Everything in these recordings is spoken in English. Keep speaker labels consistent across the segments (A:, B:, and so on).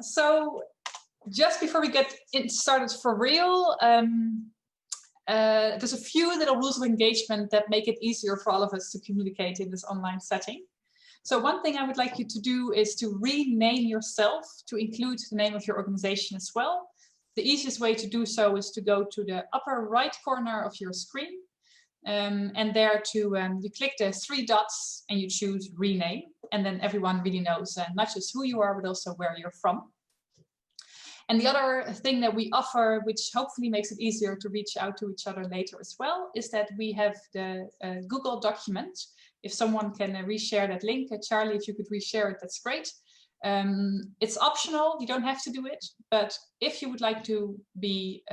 A: So just before we get started for real, there's a few little rules of engagement that make it easier for all of us to communicate in this online setting. So one thing I would like you to do is to rename yourself to include the name of your organization as well. The easiest way to do so is to go to the upper right corner of your screen, and there you click the 3 dots and you choose rename, and then everyone really knows not just who you are but also where you're from. And the other thing that we offer, which hopefully makes it easier to reach out to each other later as well, is that we have the Google document. If someone can reshare that link, Charlie, if you could reshare it, that's great. It's optional, you don't have to do it, but if you would like to be,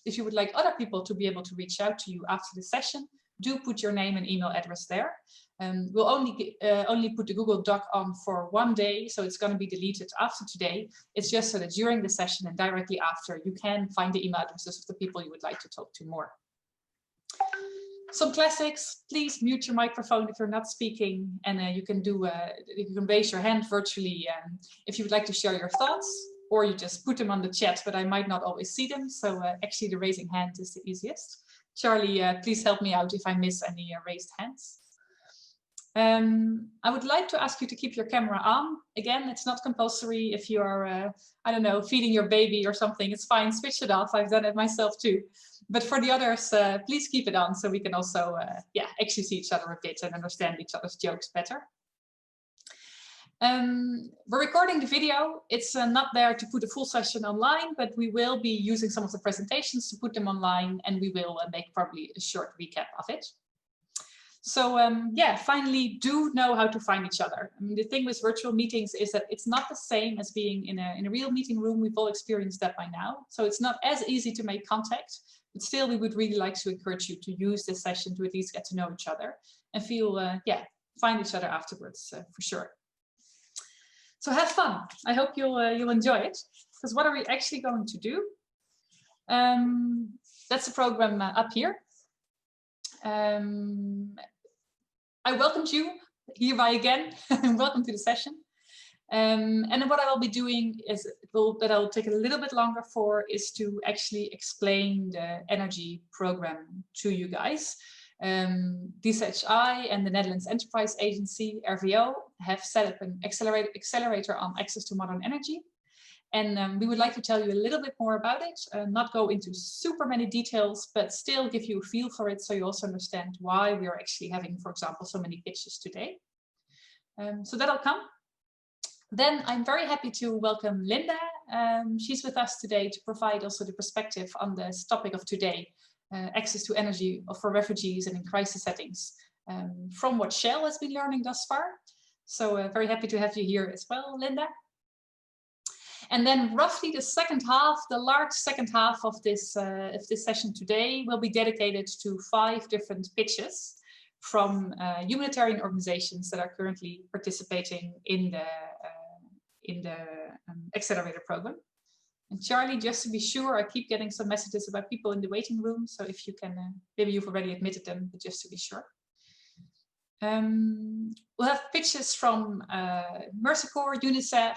A: if you would like other people to be able to reach out to you after the session, do put your name and email address there. We'll only put the Google Doc on for 1 day, so it's going to be deleted after today. It's just so that during the session and directly after, you can find the email addresses of the people you would like to talk to more. Some classics: please mute your microphone if you're not speaking, and you can raise your hand virtually if you would like to share your thoughts, or you just put them on the chat, but I might not always see them, so actually the raising hand is the easiest. Charlie, please help me out if I miss any raised hands. I would like to ask you to keep your camera on. Again, it's not compulsory. If you are, I don't know, feeding your baby or something, it's fine, switch it off. I've done it myself too. But for the others, please keep it on so we can also actually see each other a bit and understand each other's jokes better. We're recording the video. It's not there to put a full session online, but we will be using some of the presentations to put them online, and we will make probably a short recap of it. So finally, do know how to find each other. I mean, the thing with virtual meetings is that it's not the same as being in a real meeting room. We've all experienced that by now. So it's not as easy to make contact, but still we would really like to encourage you to use this session to at least get to know each other and feel, find each other afterwards for sure. So have fun. I hope you'll enjoy it, because what are we actually going to do? That's the program up here. I welcomed you hereby again. Welcome to the session. And what I will be doing is that I'll take a little bit longer for is to actually explain the energy program to you guys. DCHI and the Netherlands Enterprise Agency, RVO, have set up an accelerator on access to modern energy. And we would like to tell you a little bit more about it, not go into super many details, but still give you a feel for it so you also understand why we are actually having, for example, so many pitches today. So that'll come. Then I'm very happy to welcome Linda. She's with us today to provide also the perspective on this topic of today, access to energy for refugees and in crisis settings, from what Shell has been learning thus far. So very happy to have you here as well, Linda. And then roughly the second half, the large second half of this session today will be dedicated to 5 different pitches from humanitarian organizations that are currently participating in the accelerator program. And Charlie, just to be sure, I keep getting some messages about people in the waiting room. So if you can, maybe you've already admitted them, but just to be sure. We'll have pitches from Mercy Corps, UNICEF,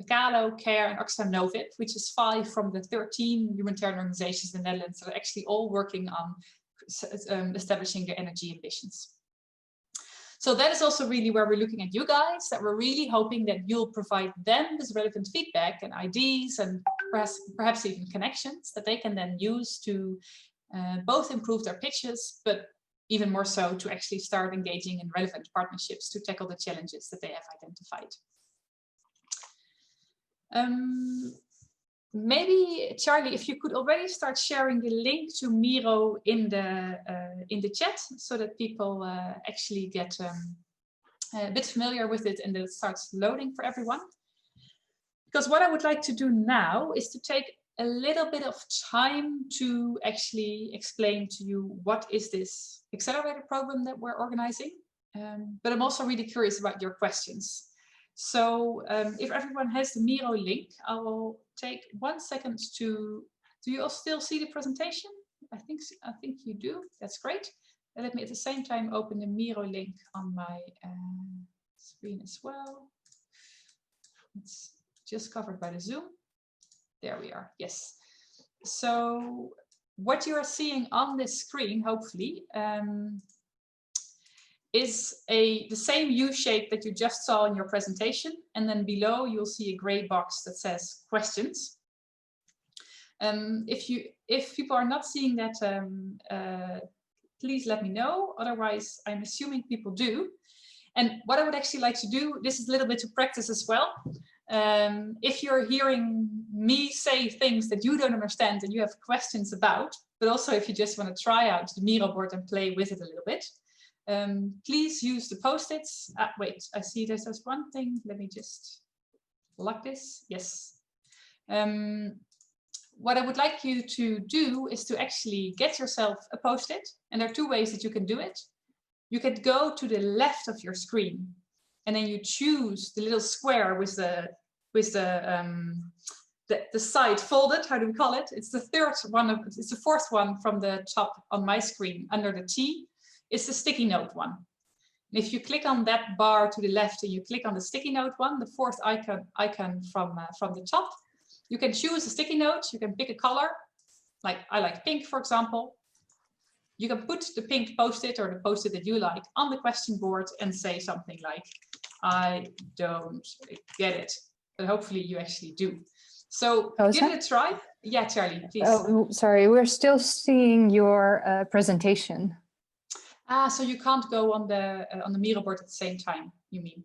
A: CALO, CARE, and Oxfam Novib, which is 5 from the 13 humanitarian organizations in the Netherlands that are actually all working on establishing their energy ambitions. So that is also really where we're looking at you guys, that we're really hoping that you'll provide them with relevant feedback and ideas and perhaps even connections that they can then use to both improve their pitches, but even more so to actually start engaging in relevant partnerships to tackle the challenges that they have identified. Maybe Charlie, if you could already start sharing the link to Miro in the chat, so that people actually get a bit familiar with it and that it starts loading for everyone. Because what I would like to do now is to take a little bit of time to actually explain to you what is this accelerator program that we're organizing. But I'm also really curious about your questions. So if everyone has the Miro link, I will take 1 second to, do you all still see the presentation? I think you do, that's great. And let me at the same time open the Miro link on my screen as well. Let's just covered by the Zoom. There we are, yes. So what you are seeing on this screen, hopefully, is the same U shape that you just saw in your presentation. And then below you'll see a gray box that says questions. If people are not seeing that, please let me know. Otherwise, I'm assuming people do. And what I would actually like to do, this is a little bit to practice as well. If you're hearing me say things that you don't understand and you have questions about, but also if you just want to try out the Miro board and play with it a little bit, please use the post-its. Wait, I see there's one thing. Let me just lock this. Yes. What I would like you to do is to actually get yourself a post-it. And there are two ways that you can do it. You can go to the left of your screen and then you choose the little square with the side folded. How do we call it? It's the it's the fourth one from the top on my screen under the T. It's the sticky note one. And if you click on that bar to the left and you click on the sticky note one, the fourth icon from the top, you can choose a sticky note. You can pick a color, like I like pink, for example. You can put the pink post-it or the post-it that you like on the question board and say something like, I don't get it, but hopefully you actually do. So give it a try. Yeah, Charlie, please.
B: Oh, sorry, we're still seeing your presentation.
A: So you can't go on the Miro board at the same time, you mean?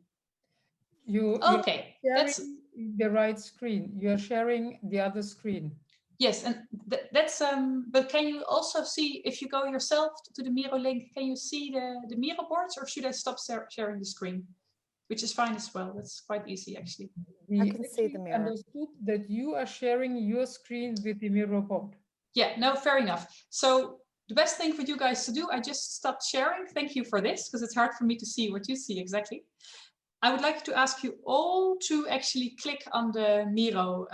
C: Okay, that's the right screen. You're sharing the other screen.
A: Yes, and that's but can you also see, if you go yourself to the Miro link, can you see the Miro boards, or should I stop sharing the screen? Which is fine as well. That's quite easy actually.
B: I can see the Miro.
C: Understood that you are sharing your screen with the Miro board.
A: Yeah, no, fair enough. So the best thing for you guys to do, I just stopped sharing. Thank you for this, because it's hard for me to see what you see exactly. I would like to ask you all to actually click on the Miro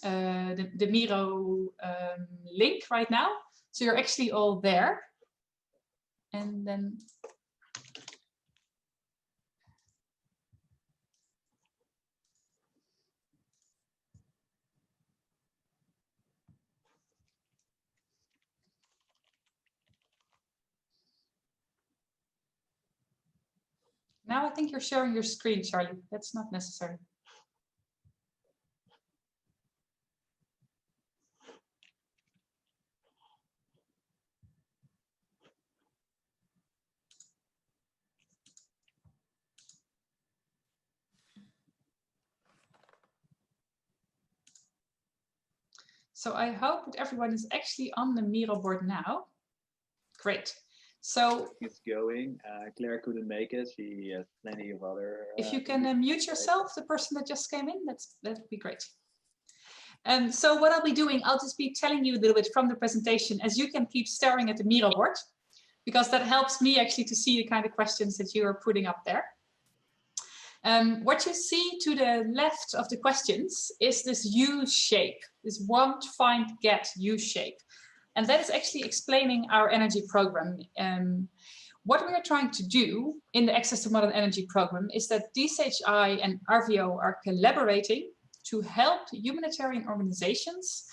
A: the Miro link right now. So you're actually all there. And then now I think you're sharing your screen, Charlie. That's not necessary. So I hope that everyone is actually on the Miro board now. Great. So
D: it's going. Claire couldn't make it. She has plenty of other.
A: If you can mute yourself, the person that just came in, that would be great. So what I'll be doing, I'll just be telling you a little bit from the presentation, as you can keep staring at the Miro board, because that helps me actually to see the kind of questions that you are putting up there. What you see to the left of the questions is this U shape, this want, find, get U shape. And that is actually explaining our energy program. What we are trying to do in the Access to Modern Energy program is that DCHI and RVO are collaborating to help humanitarian organizations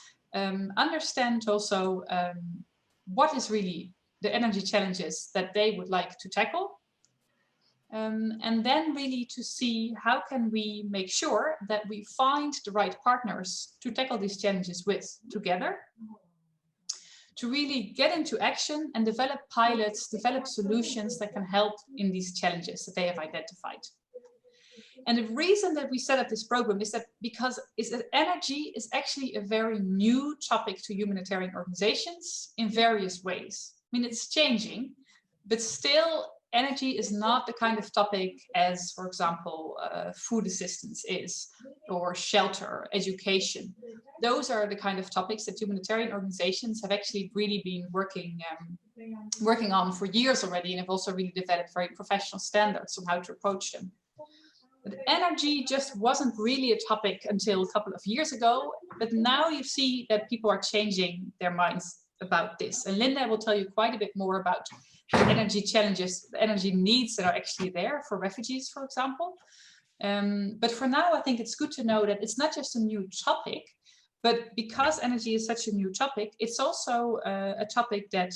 A: understand also what is really the energy challenges that they would like to tackle. And then really to see how can we make sure that we find the right partners to tackle these challenges with together, to really get into action and develop pilots, develop solutions that can help in these challenges that they have identified. And the reason that we set up this program is that because energy is actually a very new topic to humanitarian organizations in various ways. I mean, it's changing, but still energy is not the kind of topic as, for example, food assistance is, or shelter, education. Those are the kind of topics that humanitarian organizations have actually really been working on for years already, and have also really developed very professional standards on how to approach them. But energy just wasn't really a topic until a couple of years ago, but now you see that people are changing their minds about this. And Linda will tell you quite a bit more about the energy challenges, the energy needs that are actually there for refugees, for example. But for now, I think it's good to know that it's not just a new topic, but because energy is such a new topic, it's also a topic that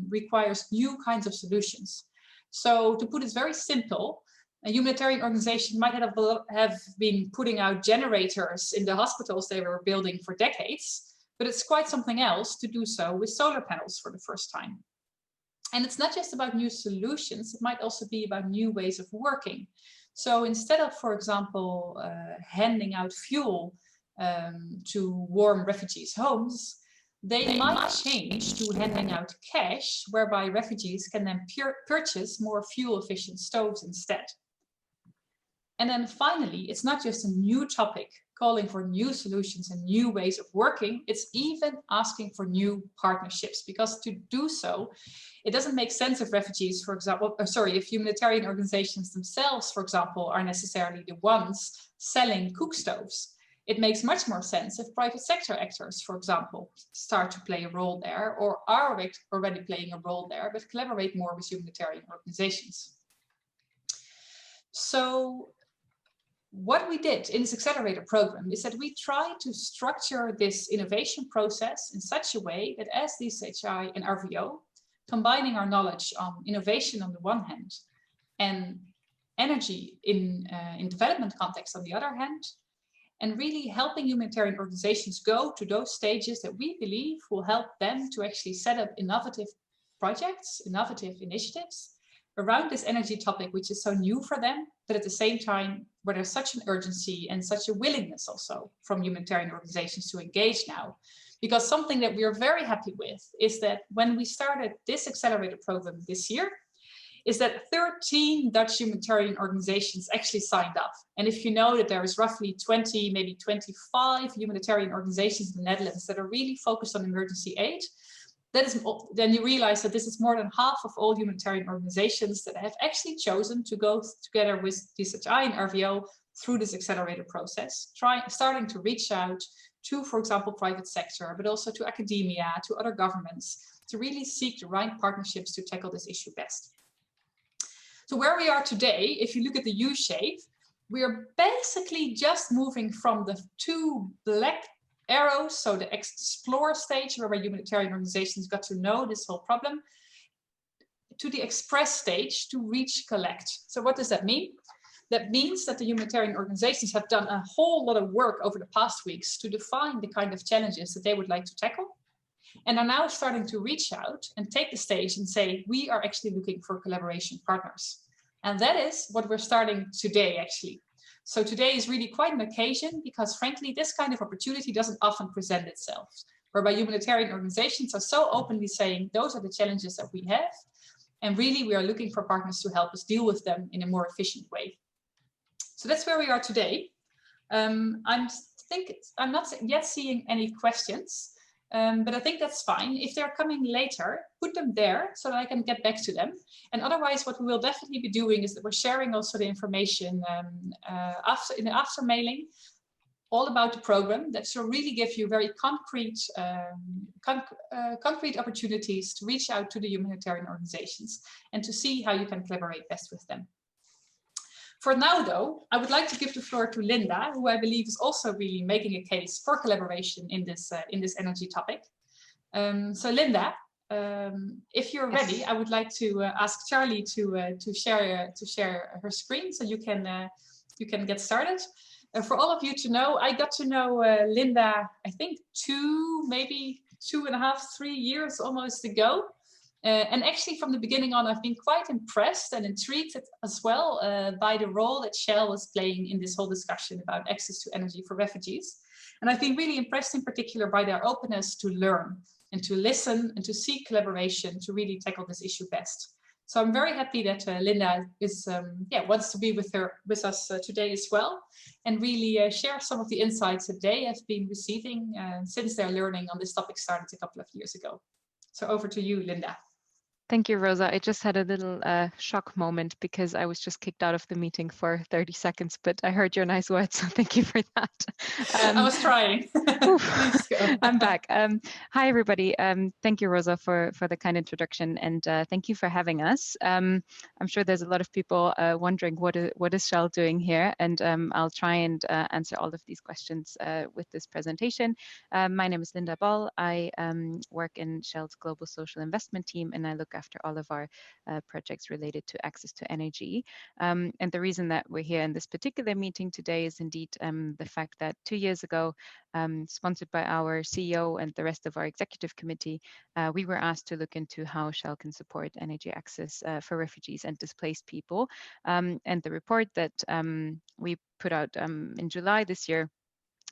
A: requires new kinds of solutions. So to put it very simple, a humanitarian organization might have been putting out generators in the hospitals they were building for decades, but it's quite something else to do so with solar panels for the first time. And it's not just about new solutions, it might also be about new ways of working. So instead of, for example, handing out fuel to warm refugees' homes, they might change to handing out cash, whereby refugees can then purchase more fuel-efficient stoves instead. And then finally, it's not just a new topic calling for new solutions and new ways of working, it's even asking for new partnerships, because to do so, it doesn't make sense if refugees, for example, if humanitarian organizations themselves, for example, are necessarily the ones selling cook stoves. It makes much more sense if private sector actors, for example, start to play a role there, or are already playing a role there, but collaborate more with humanitarian organizations. So what we did in this accelerator program is that we tried to structure this innovation process in such a way that as DCHI and RVO, combining our knowledge on innovation on the one hand and energy in development context on the other hand, and really helping humanitarian organizations go to those stages that we believe will help them to actually set up innovative projects, innovative initiatives around this energy topic, which is so new for them, but at the same time, where there's such an urgency and such a willingness also from humanitarian organizations to engage now. Because something that we are very happy with is that when we started this accelerator program this year, is that 13 Dutch humanitarian organizations actually signed up. And if you know that there is roughly 20, maybe 25 humanitarian organizations in the Netherlands that are really focused on emergency aid, then you realize that this is more than half of all humanitarian organizations that have actually chosen to go together with DCHI and RVO through this accelerator process, starting to reach out to, for example, private sector, but also to academia, to other governments, to really seek the right partnerships to tackle this issue best. So where we are today, if you look at the U shape, we are basically just moving from the two black arrows, so the explore stage where humanitarian organizations got to know this whole problem, to the express stage to reach collect. So what does that mean? That means that the humanitarian organizations have done a whole lot of work over the past weeks to define the kind of challenges that they would like to tackle, and are now starting to reach out and take the stage and say, we are actually looking for collaboration partners. And that is what we're starting today, actually. So today is really quite an occasion because frankly, this kind of opportunity doesn't often present itself, whereby humanitarian organizations are so openly saying, those are the challenges that we have. And really, we are looking for partners to help us deal with them in a more efficient way. So that's where we are today. I'm not yet seeing any questions, but I think that's fine. If they're coming later, put them there so that I can get back to them. And otherwise, what we will definitely be doing is that we're sharing also the information in the after mailing all about the program that shall really give you very concrete opportunities to reach out to the humanitarian organizations and to see how you can collaborate best with them. For now, though, I would like to give the floor to Linda, who I believe is also really making a case for collaboration in this energy topic. So Linda, if you're ready, I would like to ask Charlie to share her screen so you can get started. For all of you to know, I got to know Linda, I think maybe 2.5, 3 years almost ago. And actually from the beginning on, I've been quite impressed and intrigued as well by the role that Shell is playing in this whole discussion about access to energy for refugees. And I've been really impressed in particular by their openness to learn and to listen and to seek collaboration to really tackle this issue best. So I'm very happy that Linda is, wants to be with us today as well, and really share some of the insights that they have been receiving since their learning on this topic started a couple of years ago. So over to you, Linda.
E: Thank you, Rosa. I just had a little shock moment because I was just kicked out of the meeting for 30 seconds, but I heard your nice words, so thank you for that.
A: I was trying. Please go.
E: I'm back. Hi, everybody. Thank you, Rosa, for the kind introduction, and thank you for having us. I'm sure there's a lot of people wondering what is Shell doing here, and I'll try and answer all of these questions with this presentation. My name is Linda Boll. I work in Shell's Global Social Investment team, and I look after all of our projects related to access to energy. And the reason that we're here in this particular meeting today is indeed the fact that 2 years ago, sponsored by our CEO and the rest of our executive committee, we were asked to look into how Shell can support energy access for refugees and displaced people. And the report that we put out in July this year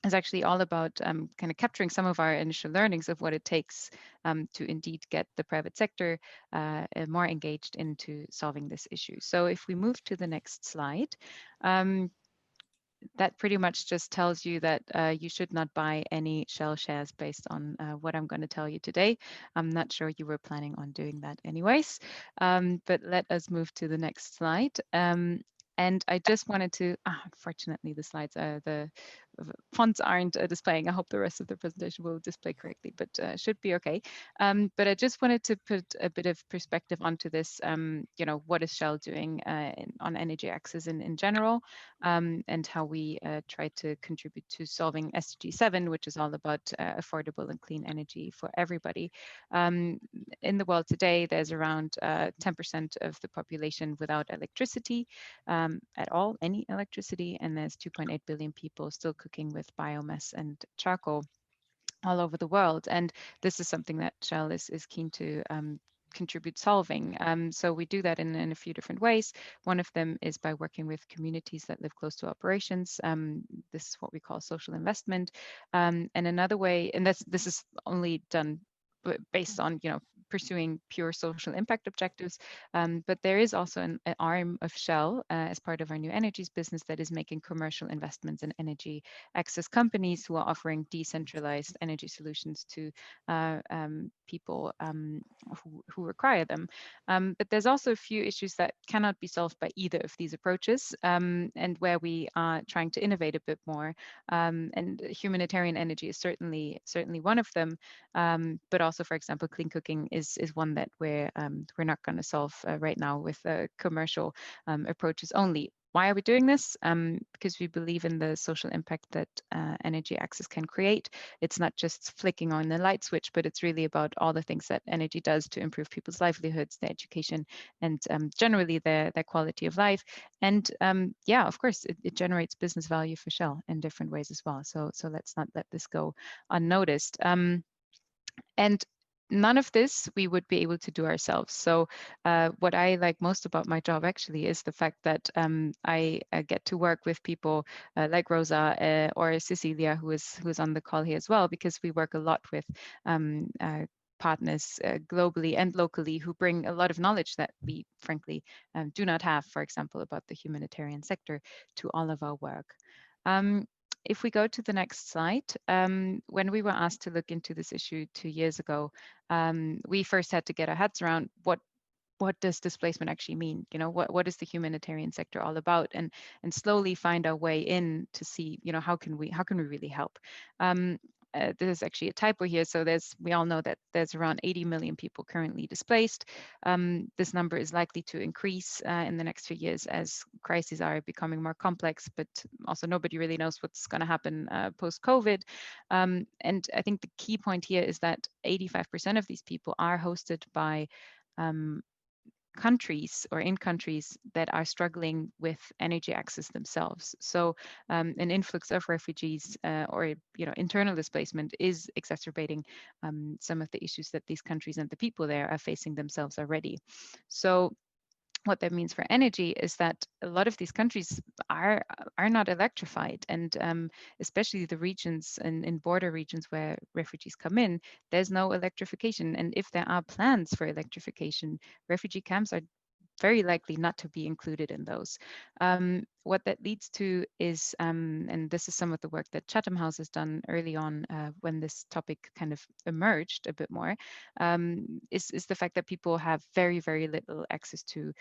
E: is actually all about kind of capturing some of our initial learnings of what it takes to indeed get the private sector more engaged into solving this issue. So if we move to the next slide, that pretty much just tells you that you should not buy any Shell shares based on what I'm going to tell you today. I'm not sure you were planning on doing that anyways, but let us move to the next slide. And I just wanted to, unfortunately, the slides are the fonts aren't displaying. I hope the rest of the presentation will display correctly, but should be okay. But I just wanted to put a bit of perspective onto this. You know, what is Shell doing on energy access in general, and how we try to contribute to solving SDG 7, which is all about affordable and clean energy for everybody. In the world today, there's around 10% of the population without electricity at all, any electricity, and there's 2.8 billion people still cooking with biomass and charcoal all over the world. And this is something that Shell is keen to contribute solving. So we do that in a few different ways. One of them is by working with communities that live close to operations. This is what we call social investment. And another way, and this is only done based on, you know, pursuing pure social impact objectives. But there is also an arm of Shell as part of our new energies business that is making commercial investments in energy access companies who are offering decentralized energy solutions to people who require them. But there's also a few issues that cannot be solved by either of these approaches, and where we are trying to innovate a bit more. And humanitarian energy is certainly one of them. But also, for example, clean cooking is one that we're not going to solve right now with commercial approaches only. Why are we doing this? Because we believe in the social impact that energy access can create. It's not just flicking on the light switch, but it's really about all the things that energy does to improve people's livelihoods, their education, and generally their quality of life. And yeah, of course, it generates business value for Shell in different ways as well. So let's not let this go unnoticed. And none of this we would be able to do ourselves. So what I like most about my job actually is the fact that I get to work with people like Rosa or Cecilia, who is on the call here as well, because we work a lot with partners globally and locally who bring a lot of knowledge that we frankly do not have, for example, about the humanitarian sector to all of our work. If we go to the next slide, when we were asked to look into this issue 2 years ago, we first had to get our heads around what does displacement actually mean? You know, what is the humanitarian sector all about? And slowly find our way in to see, you know, how can we really help? There's actually a typo here. So we all know that there's around 80 million people currently displaced. This number is likely to increase in the next few years as crises are becoming more complex, but also nobody really knows what's going to happen post-COVID. And I think the key point here is that 85% of these people are hosted by countries or in countries that are struggling with energy access themselves. So an influx of refugees or internal displacement is exacerbating some of the issues that these countries and the people there are facing themselves already. So what that means for energy is that a lot of these countries are not electrified, and especially the regions in border regions where refugees come in, there's no electrification. And if there are plans for electrification, refugee camps are very likely not to be included in those. What that leads to is, and this is some of the work that Chatham House has done early on when this topic kind of emerged a bit more, is the fact that people have very, very little access to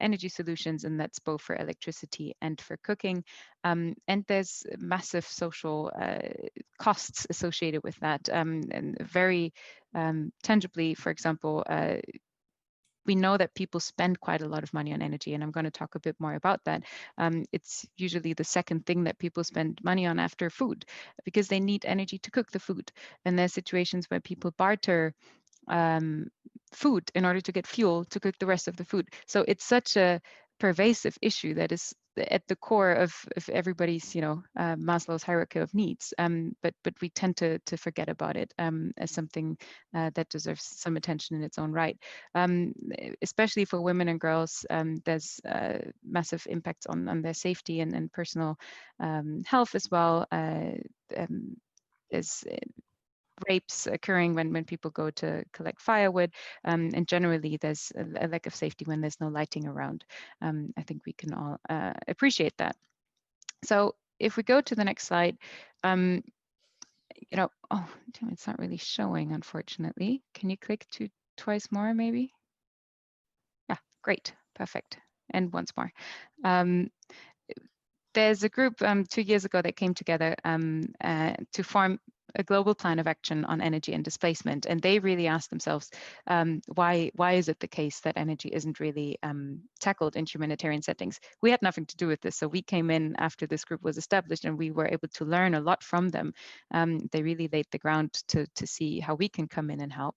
E: energy solutions, and that's both for electricity and for cooking. And there's massive social costs associated with that, and very tangibly, for example, we know that people spend quite a lot of money on energy, and I'm going to talk a bit more about that. It's usually the second thing that people spend money on after food, because they need energy to cook the food. And there's situations where people barter food in order to get fuel to cook the rest of the food. So it's such a pervasive issue that is at the core of everybody's, Maslow's hierarchy of needs. But we tend to forget about it as something that deserves some attention in its own right. Especially for women and girls, there's massive impacts on their safety and personal health as well. There's rapes occurring when people go to collect firewood, and generally there's a lack of safety when there's no lighting around. I think we can all appreciate that. So if we go to the next slide, oh, it's not really showing, unfortunately. Can you click twice more, maybe? Yeah, great, perfect. And once more. There's a group 2 years ago that came together to form a global plan of action on energy and displacement. And they really asked themselves, why is it the case that energy isn't really tackled in humanitarian settings? We had nothing to do with this. So we came in after this group was established, and we were able to learn a lot from them. They really laid the ground to see how we can come in and help.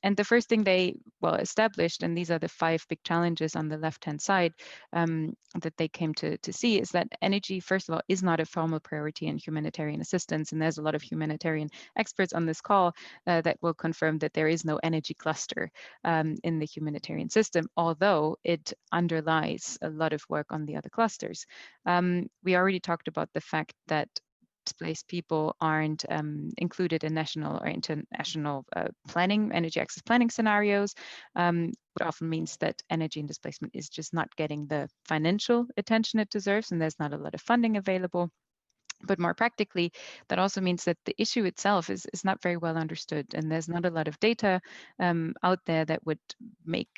E: And the first thing they established, and these are the 5 big challenges on the left-hand side that they came to see, is that energy, first of all, is not a formal priority in humanitarian assistance. And there's a lot of humanitarian experts on this call that will confirm that there is no energy cluster in the humanitarian system, although it underlies a lot of work on the other clusters. We already talked about the fact that displaced people aren't included in national or international planning, energy access planning scenarios, which often means that energy and displacement is just not getting the financial attention it deserves, and there's not a lot of funding available. But more practically, that also means that the issue itself is not very well understood, and there's not a lot of data out there that would make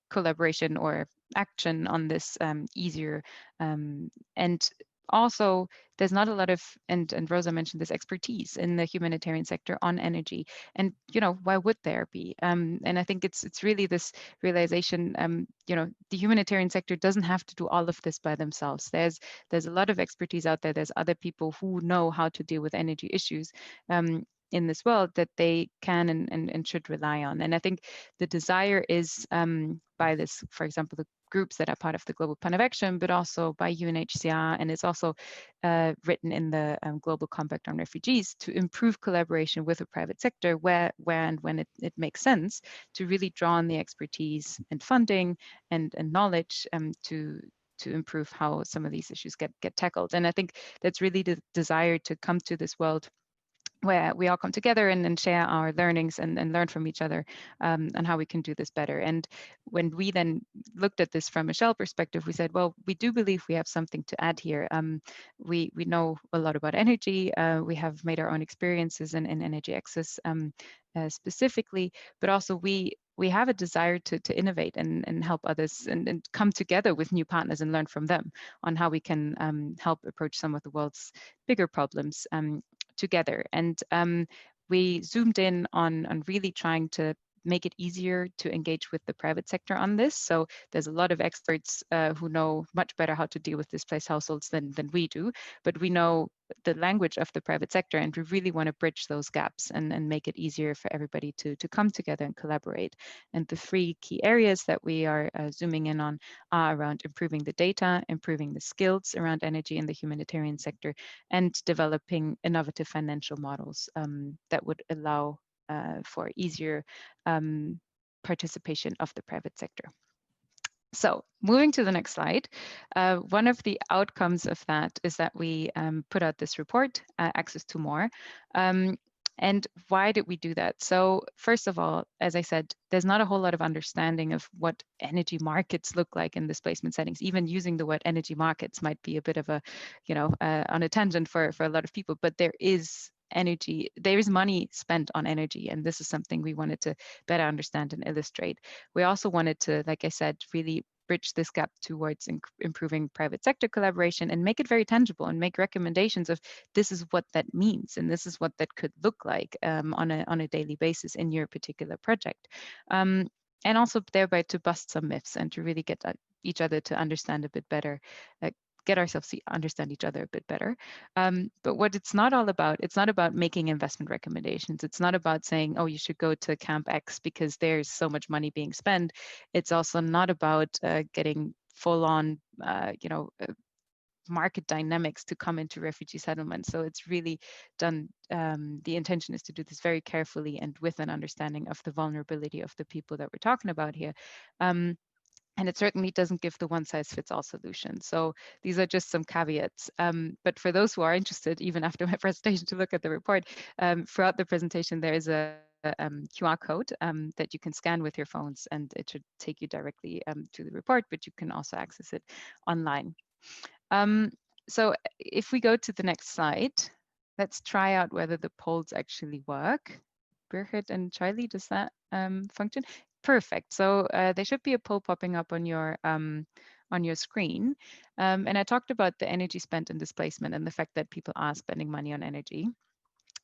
E: collaboration or action on this easier. And also, there's not a lot of, and Rosa mentioned this, expertise in the humanitarian sector on energy. And, why would there be? And I think it's really this realization, the humanitarian sector doesn't have to do all of this by themselves. There's a lot of expertise out there. There's other people who know how to deal with energy issues in this world that they can and should rely on. And I think the desire is by this, for example, the groups that are part of the Global Plan of Action, but also by UNHCR, and it's also written in the Global Compact on Refugees, to improve collaboration with the private sector where and when it makes sense, to really draw on the expertise and funding and knowledge to improve how some of these issues get tackled. And I think that's really the desire to come to this world where we all come together and share our learnings and learn from each other and how we can do this better. And when we then looked at this from a Shell perspective, we said, well, we do believe we have something to add here. We know a lot about energy. We have made our own experiences in energy access specifically, but also we have a desire to innovate and help others and come together with new partners and learn from them on how we can help approach some of the world's bigger problems together. And we zoomed in on really trying to make it easier to engage with the private sector on this. So there's a lot of experts who know much better how to deal with displaced households than we do, but we know the language of the private sector, and we really want to bridge those gaps and make it easier for everybody to come together and collaborate. And the 3 key areas that we are zooming in on are around improving the data, improving the skills around energy in the humanitarian sector, and developing innovative financial models that would allow for easier participation of the private sector. So moving to the next slide, one of the outcomes of that is that we put out this report, Access to More. And why did we do that? So first of all, as I said, there's not a whole lot of understanding of what energy markets look like in displacement settings. Even using the word energy markets might be a bit of a, on a tangent for a lot of people, but there is money spent on energy, and this is something we wanted to better understand and illustrate. We also wanted to, like I said, really bridge this gap towards improving private sector collaboration and make it very tangible and make recommendations of this is what that means and this is what that could look like on a daily basis in your particular project. And also thereby to bust some myths and to really get each other to understand a bit better, get ourselves to understand each other a bit better. But what it's not all about, it's not about making investment recommendations. It's not about saying, oh, you should go to Camp X because there's so much money being spent. It's also not about getting full on, market dynamics to come into refugee settlements. So it's really done, the intention is to do this very carefully and with an understanding of the vulnerability of the people that we're talking about here. And it certainly doesn't give the one-size-fits-all solution. So these are just some caveats. But for those who are interested, even after my presentation, to look at the report, throughout the presentation, there is a QR code that you can scan with your phones, and it should take you directly to the report, but you can also access it online. So if we go to the next slide, let's try out whether the polls actually work. Birgit and Charlie, does that function? Perfect. So there should be a poll popping up on your screen. And I talked about the energy spent in displacement and the fact that people are spending money on energy.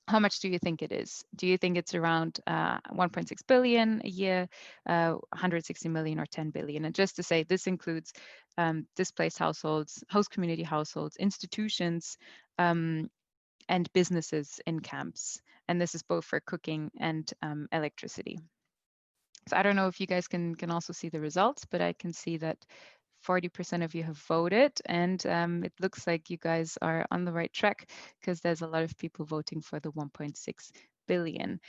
E: How much do you think it is? Do you think it's around 1.6 billion a year, 160 million, or 10 billion? And just to say, this includes displaced households, host community households, institutions, and businesses in camps. And this is both for cooking and electricity. So I don't know if you guys can also see the results, but I can see that 40% of you have voted, and it looks like you guys are on the right track because there's a lot of people voting for the 1.6 billion.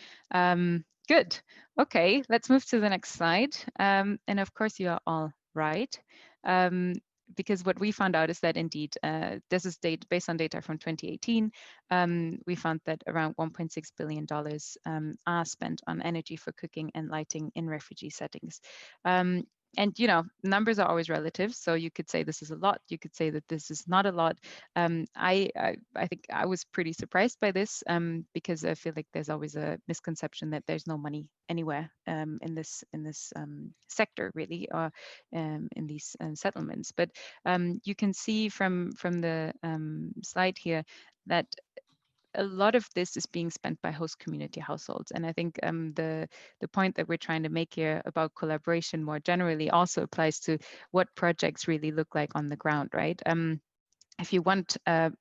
E: Good. Okay, let's move to the next slide. And of course, you are all right. Because what we found out is that indeed, this is data based on data from 2018. We found that around $1.6 billion are spent on energy for cooking and lighting in refugee settings. And numbers are always relative, so you could say this is a lot, you could say that this is not a lot. I think I was pretty surprised by this because I feel like there's always a misconception that there's no money anywhere in this sector, really, or in these settlements. But you can see from the slide here that a lot of this is being spent by host community households. And I think the point that we're trying to make here about collaboration more generally also applies to what projects really look like on the ground, right? If you want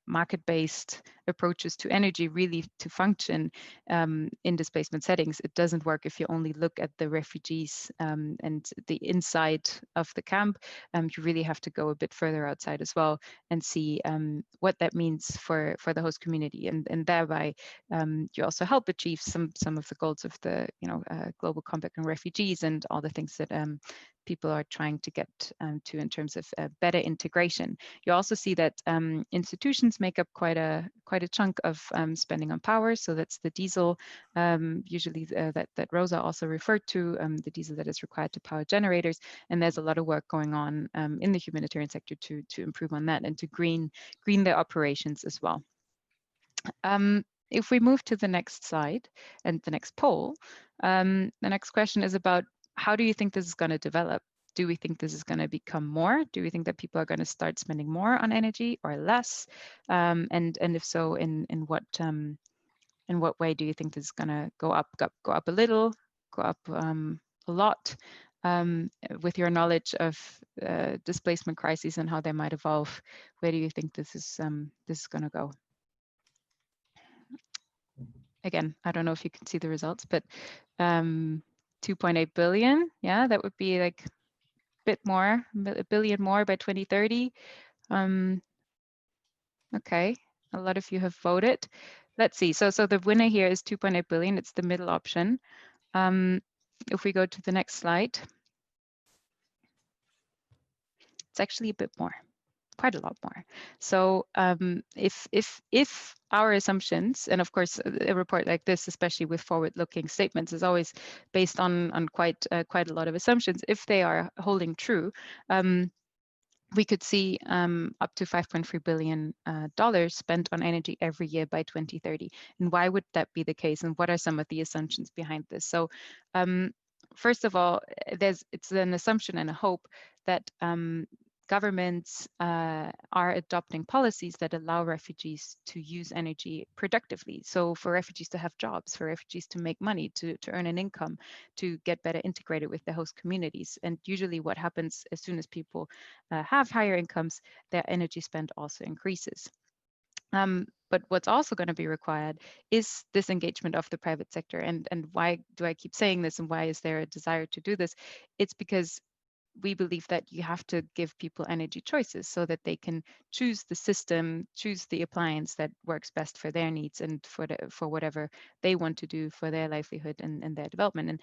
E: market-based approaches to energy really to function in displacement settings, it doesn't work if you only look at the refugees and the inside of the camp. You really have to go a bit further outside as well and see what that means for the host community, and thereby you also help achieve some of the goals of the Global Compact on Refugees and all the things that people are trying to get to in terms of better integration. You also see that institutions make up quite a chunk of spending on power. So that's the diesel, usually that Rosa also referred to, the diesel that is required to power generators. And there's a lot of work going on in the humanitarian sector to improve on that and to green their operations as well. If we move to the next slide and the next poll, the next question is about, how do you think this is going to develop? Do we think this is going to become more? Do we think that people are going to start spending more on energy or less? And if so, in what way do you think this is going to go up a little, go up a lot? With your knowledge of displacement crises and how they might evolve, where do you think this is going to go? Again, I don't know if you can see the results, but 2.8 billion, yeah, that would be like a bit more, a billion more by 2030. Okay, a lot of you have voted. Let's see, so the winner here is 2.8 billion, it's the middle option. If we go to the next slide, it's actually a bit more. quite a lot more. So if our assumptions, and of course a report like this, especially with forward-looking statements, is always based on quite a lot of assumptions. If they are holding true, we could see up to $5.3 billion spent on energy every year by 2030. And why would that be the case? And what are some of the assumptions behind this? So first of all, it's an assumption and a hope that governments are adopting policies that allow refugees to use energy productively. So for refugees to have jobs, for refugees to make money, to earn an income, to get better integrated with their host communities. And usually what happens as soon as people have higher incomes, their energy spend also increases. But what's also going to be required is this engagement of the private sector. And why do I keep saying this, and why is there a desire to do this? It's because we believe that you have to give people energy choices so that they can choose the system, choose the appliance that works best for their needs and for whatever they want to do for their livelihood and their development. And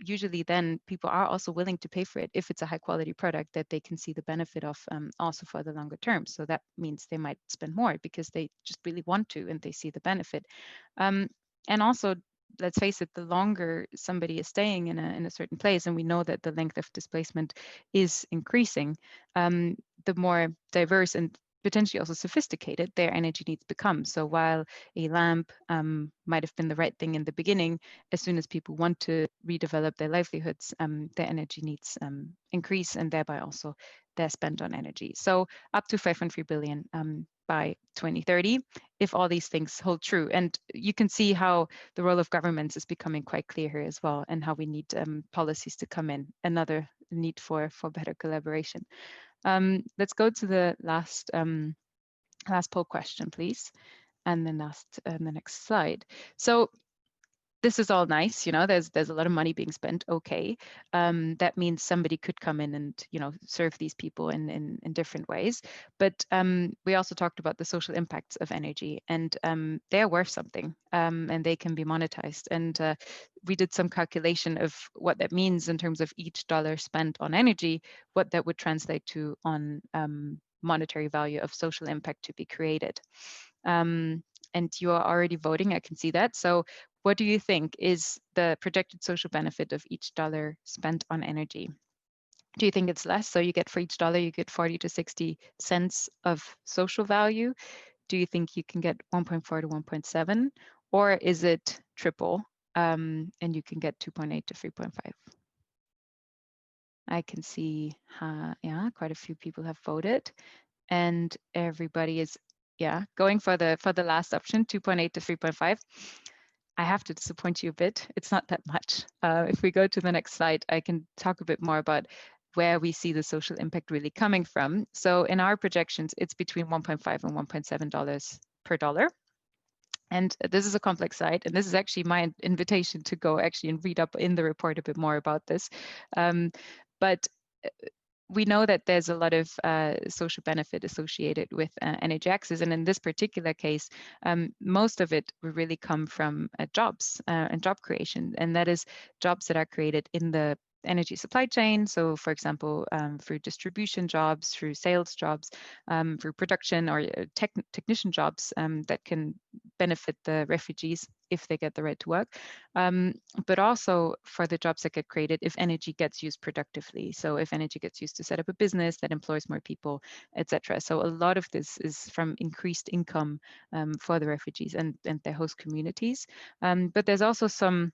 E: usually then people are also willing to pay for it if it's a high quality product that they can see the benefit of also for the longer term. So that means they might spend more because they just really want to and they see the benefit. And also, let's face it, the longer somebody is staying in a certain place, and we know that the length of displacement is increasing, the more diverse and potentially also sophisticated their energy needs become. So while a lamp might have been the right thing in the beginning, as soon as people want to redevelop their livelihoods, their energy needs increase, and thereby also their spend on energy. So up to $5.3 billion by 2030, if all these things hold true. And you can see how the role of governments is becoming quite clear here as well, and how we need policies to come in. Another need for better collaboration. Let's go to the last poll question, please, and then the next slide. So this is all nice, you know, there's a lot of money being spent. Okay, that means somebody could come in and, you know, serve these people in different ways. But we also talked about the social impacts of energy, and they're worth something, and they can be monetized. And we did some calculation of what that means in terms of each dollar spent on energy, what that would translate to on monetary value of social impact to be created. And you are already voting, I can see that. So what do you think is the projected social benefit of each dollar spent on energy? Do you think it's less? So you get, for each dollar, you get 40 to 60 cents of social value. Do you think you can get 1.4 to 1.7? Or is it triple and you can get 2.8 to 3.5? I can see, yeah, quite a few people have voted, and everybody is, yeah, going for the last option, 2.8 to 3.5. I have to disappoint you a bit. It's not that much. If we go to the next slide, I can talk a bit more about where we see the social impact really coming from. So in our projections, it's between $1.5 and $1.7 per dollar. And this is a complex slide, and this is actually my invitation to go actually and read up in the report a bit more about this. But we know that there's a lot of social benefit associated with energy access. And in this particular case, most of it will really come from jobs and job creation. And that is jobs that are created in the energy supply chain. So for example, through distribution jobs, through sales jobs, through production or technician jobs that can benefit the refugees if they get the right to work, but also for the jobs that get created if energy gets used productively. So if energy gets used to set up a business that employs more people, etc. So a lot of this is from increased income for the refugees and their host communities. But there's also some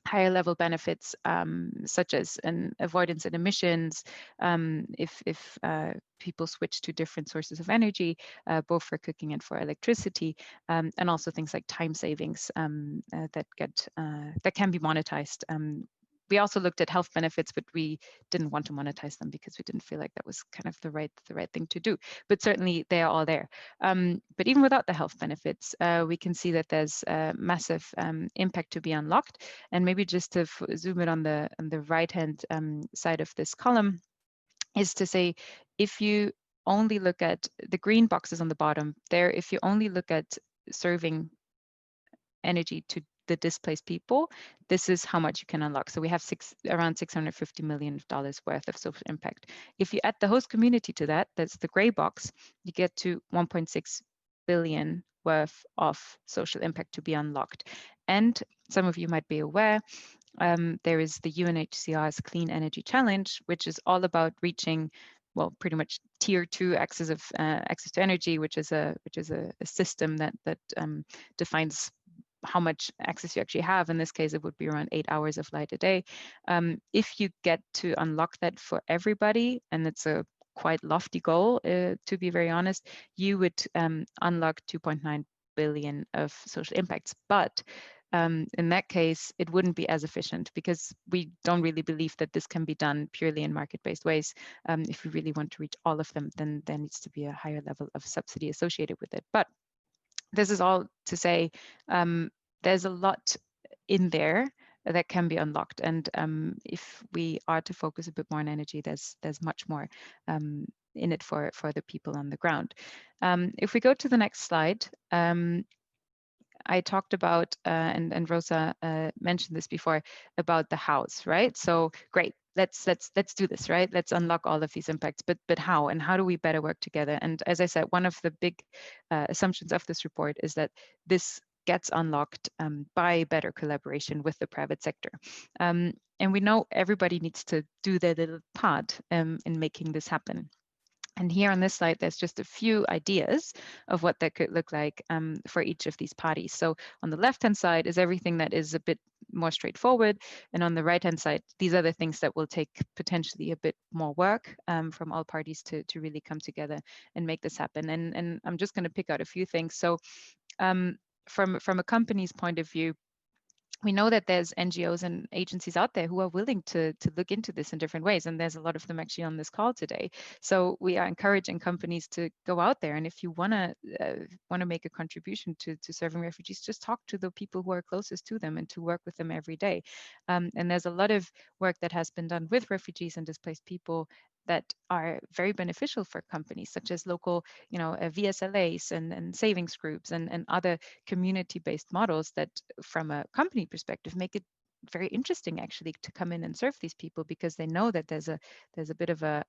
E: higher level benefits such as an avoidance in emissions if people switch to different sources of energy, both for cooking and for electricity, and also things like time savings that can be monetized. We also looked at health benefits, but we didn't want to monetize them because we didn't feel like that was kind of the right thing to do. But certainly they are all there. But even without the health benefits, we can see that there's a massive impact to be unlocked. And maybe just to zoom in on the right-hand side of this column is to say, if you only look at the green boxes on the bottom there, if you only look at serving energy to the displaced people, this is how much you can unlock. So we have around $650 million worth of social impact. If you add the host community to that, that's the gray box, you get to 1.6 billion worth of social impact to be unlocked. And some of you might be aware, there is the UNHCR's Clean Energy Challenge, which is all about reaching, well, pretty much tier 2 access to energy, which is a system that defines how much access you actually have. In this case, it would be around 8 hours of light a day. If you get to unlock that for everybody, and it's a quite lofty goal, to be very honest, you would unlock 2.9 billion of social impacts. But in that case, it wouldn't be as efficient, because we don't really believe that this can be done purely in market-based ways. If we really want to reach all of them, then there needs to be a higher level of subsidy associated with it. But this is all to say, there's a lot in there that can be unlocked. And if we are to focus a bit more on energy, there's much more in it for the people on the ground. If we go to the next slide, I talked about, and Rosa mentioned this before, about the hows, right? So great, let's do this, right? Let's unlock all of these impacts, but how? And how do we better work together? And as I said, one of the big assumptions of this report is that this gets unlocked by better collaboration with the private sector. And we know everybody needs to do their little part in making this happen. And here on this slide, there's just a few ideas of what that could look like for each of these parties. So on the left-hand side is everything that is a bit more straightforward. And on the right-hand side, these are the things that will take potentially a bit more work from all parties to really come together and make this happen. And I'm just going to pick out a few things. So from a company's point of view, we know that there's NGOs and agencies out there who are willing to look into this in different ways. And there's a lot of them actually on this call today. So we are encouraging companies to go out there. And if you want to make a contribution to serving refugees, just talk to the people who are closest to them and to work with them every day. And there's a lot of work that has been done with refugees and displaced people that are very beneficial for companies, such as local, VSLAs and savings groups and other community-based models that, from a company perspective, make it very interesting actually to come in and serve these people, because they know that there's a bit of a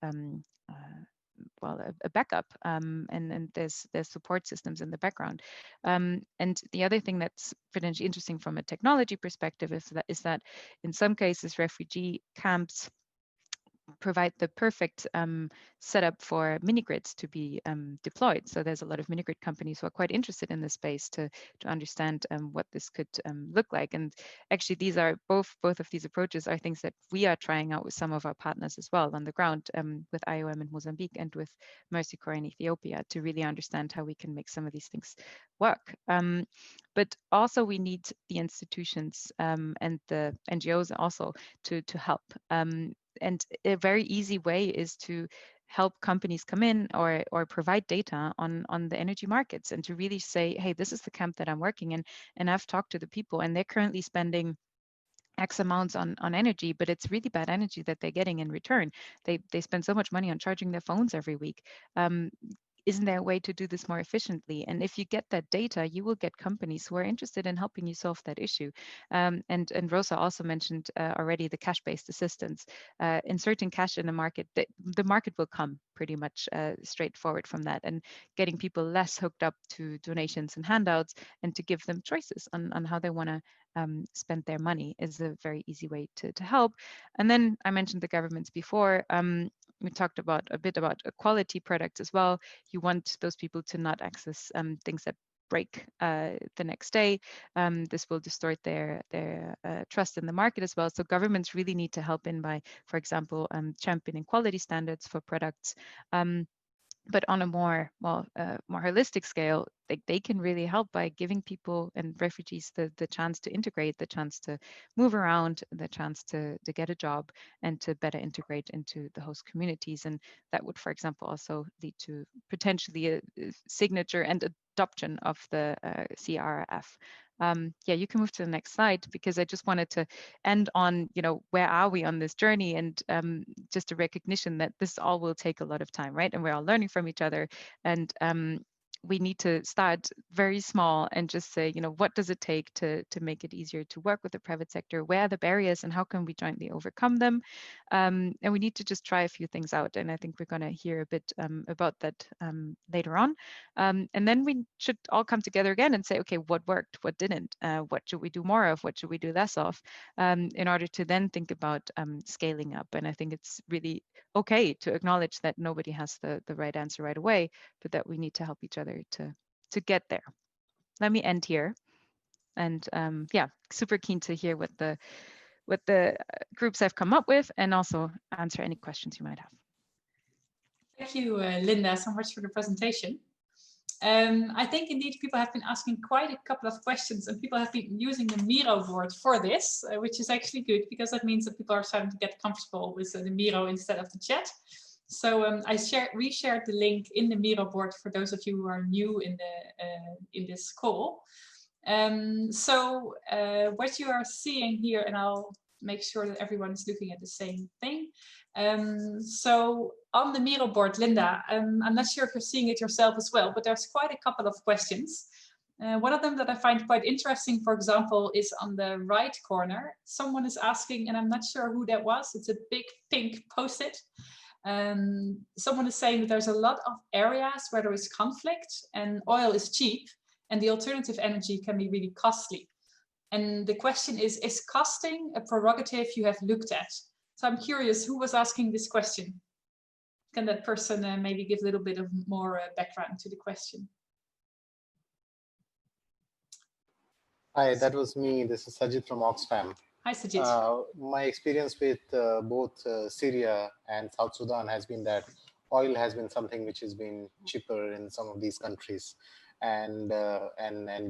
E: backup and there's support systems in the background. And the other thing that's potentially interesting from a technology perspective is that in some cases refugee camps provide the perfect setup for mini-grids to be deployed. So there's a lot of mini-grid companies who are quite interested in this space to understand what this could look like. And actually, these are both of these approaches are things that we are trying out with some of our partners as well on the ground, with IOM in Mozambique and with Mercy Corps in Ethiopia, to really understand how we can make some of these things work. But also we need the institutions and the NGOs also to help. And a very easy way is to help companies come in or provide data on the energy markets, and to really say, hey, this is the camp that I'm working in, and I've talked to the people, and they're currently spending X amounts on energy, but it's really bad energy that they're getting in return. They spend so much money on charging their phones every week. Isn't there a way to do this more efficiently? And if you get that data, you will get companies who are interested in helping you solve that issue. And Rosa also mentioned already the cash-based assistance. Inserting cash in the market, the market will come pretty much straightforward from that, and getting people less hooked up to donations and handouts, and to give them choices on how they want to spend their money is a very easy way to help. And then I mentioned the governments before. We talked a bit about quality products as well. You want those people to not access things that break the next day. This will distort their trust in the market as well. So governments really need to help in by, for example, championing quality standards for products. But on a more holistic scale, they can really help by giving people and refugees the chance to integrate, the chance to move around, the chance to get a job, and to better integrate into the host communities. And that would, for example, also lead to potentially a signature and adoption of the CRF. Yeah, you can move to the next slide, because I just wanted to end on, where are we on this journey, and just a recognition that this all will take a lot of time, right? And we're all learning from each other. And we need to start very small and just say, what does it take to make it easier to work with the private sector? Where are the barriers and how can we jointly overcome them? And we need to just try a few things out. And I think we're going to hear a bit about that later on. And then we should all come together again and say, okay, what worked, what didn't, what should we do more of, what should we do less of, in order to then think about scaling up. And I think it's really okay to acknowledge that nobody has the right answer right away, but that we need to help each other to get there. Let me end here. And yeah, super keen to hear what the groups have come up with and also answer any questions you might have.
A: Thank you, Linda, so much for the presentation. I think indeed people have been asking quite a couple of questions and people have been using the Miro board for this, which is actually good because that means that people are starting to get comfortable with the Miro instead of the chat. So I reshared the link in the Miro board for those of you who are new in this call. So what you are seeing here, and I'll make sure that everyone is looking at the same thing. So on the Miro board, Linda, I'm not sure if you're seeing it yourself as well, but there's quite a couple of questions. One of them that I find quite interesting, for example, is on the right corner. Someone is asking, and I'm not sure who that was, it's a big pink post-it. Someone is saying that there's a lot of areas where there is conflict and oil is cheap and the alternative energy can be really costly. And the question is costing a prerogative you have looked at? So I'm curious, who was asking this question? Can that person maybe give a little bit of more background to the question?
F: Hi, that was me. This is Sajid from Oxfam.
A: Hi, Sajid.
F: My experience with both Syria and South Sudan has been that oil has been something which has been cheaper in some of these countries, and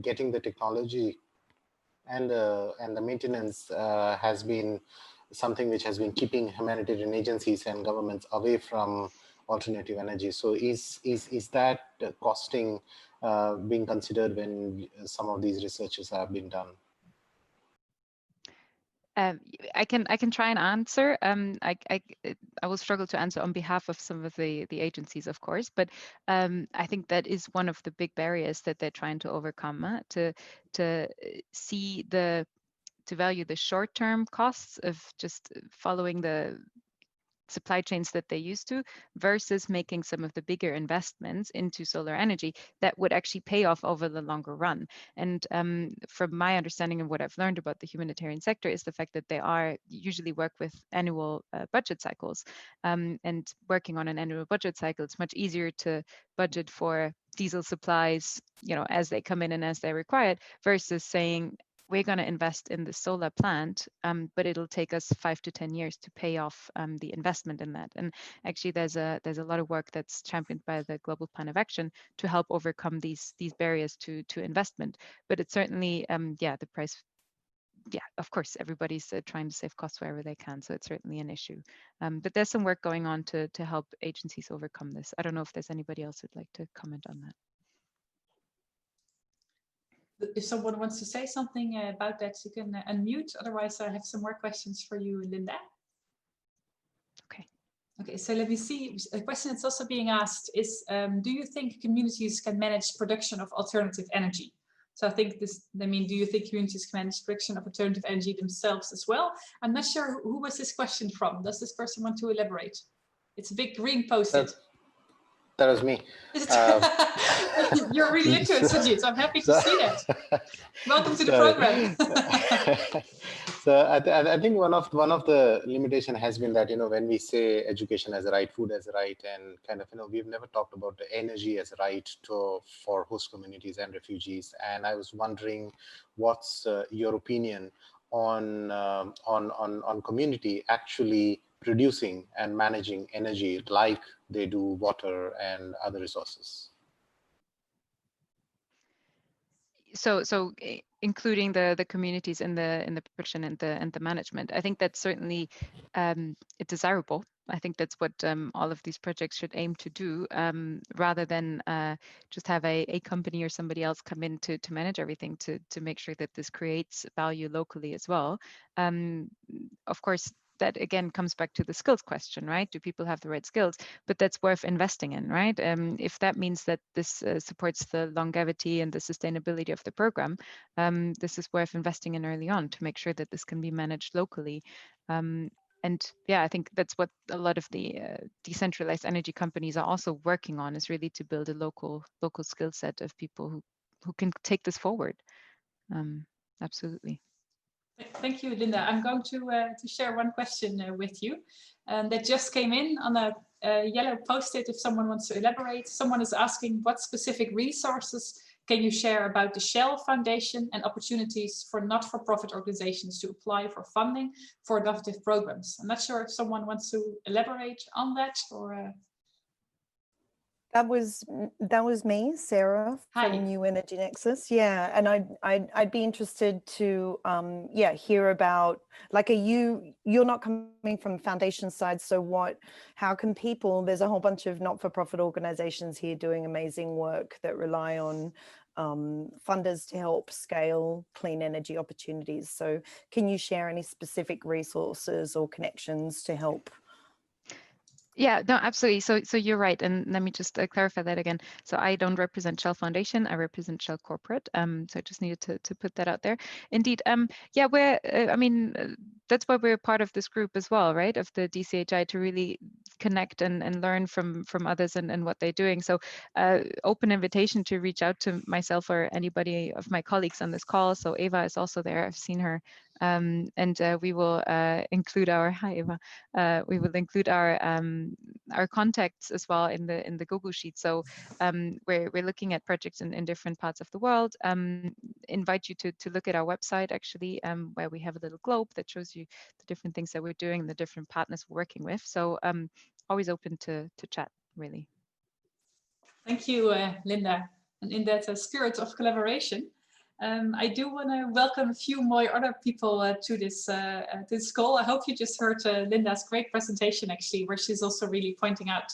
F: getting the technology and the maintenance has been something which has been keeping humanitarian agencies and governments away from alternative energy. So is that costing being considered when some of these researches have been done?
E: I can try and answer. I will struggle to answer on behalf of some of the agencies, of course, but I think that is one of the big barriers that they're trying to overcome, to value the short-term costs of just following the supply chains that they used to, versus making some of the bigger investments into solar energy that would actually pay off over the longer run. And from my understanding of what I've learned about the humanitarian sector is the fact that they usually work with annual budget cycles. And working on an annual budget cycle, it's much easier to budget for diesel supplies, as they come in and as they're required, versus saying, we're going to invest in the solar plant, but it'll take us 5 to 10 years to pay off the investment in that. And actually, there's a lot of work that's championed by the Global Plan of Action to help overcome these barriers to investment. But it's certainly, the price. Yeah, of course, everybody's trying to save costs wherever they can, so it's certainly an issue. But there's some work going on to help agencies overcome this. I don't know if there's anybody else who'd like to comment on that.
A: If someone wants to say something about that, you can unmute. Otherwise, I have some more questions for you, Linda. Okay, so let me see. A question that's also being asked is, do you think communities can manage production of alternative energy? So I think do you think communities can manage production of alternative energy themselves as well? I'm not sure who was this question from. Does this person want to elaborate? It's a big green post-it.
F: That was me.
A: You're really into it, Sajid, so I'm happy to see that. Welcome to the program.
F: So I think one of the limitation has been that, when we say education as a right, food as a right, and kind of, we've never talked about the energy as a right for host communities and refugees. And I was wondering, what's your opinion on community actually producing and managing energy like they do water and other resources?
E: So including the communities in the production and the management, I think that's certainly desirable. I think that's what all of these projects should aim to do, rather than just have a company or somebody else come in to manage everything, to make sure that this creates value locally as well. Of course, that again comes back to the skills question, right? Do people have the right skills? But that's worth investing in, right? If that means that this supports the longevity and the sustainability of the program, this is worth investing in early on to make sure that this can be managed locally. And yeah, I think that's what a lot of the decentralized energy companies are also working on, is really to build a local skill set of people who can take this forward. Absolutely.
A: Thank you, Linda. I'm going to share one question with you that just came in on a yellow post-it. If someone wants to elaborate, someone is asking, what specific resources can you share about the Shell Foundation and opportunities for not-for-profit organizations to apply for funding for innovative programs? I'm not sure if someone wants to elaborate on that, or
G: That was me, Sarah, from New Energy Nexus. Yeah, and I'd be interested to hear about, like, you're not coming from foundation side, so how can people, there's a whole bunch of not-for-profit organizations here doing amazing work that rely on funders to help scale clean energy opportunities. So can you share any specific resources or connections to help?
E: Yeah, no, absolutely. So you're right. And let me just clarify that again. So I don't represent Shell Foundation. I represent Shell Corporate. So I just needed to put that out there. Indeed. Yeah, we're, that's why we're part of this group as well, right? Of the DCHI, to really connect and learn from others and what they're doing. So open invitation to reach out to myself or anybody of my colleagues on this call. So Eva is also there. I've seen her. And we will include our, hi Eva, we will include our contacts as well in the Google Sheet. So we're looking at projects in different parts of the world. Invite you to look at our website, actually, where we have a little globe that shows you the different things that we're doing and the different partners we're working with. So always open to chat, really. Thank
A: you, Linda. And in that spirit of collaboration, I do want to welcome a few more other people to this call. I hope you just heard Linda's great presentation, actually, where she's also really pointing out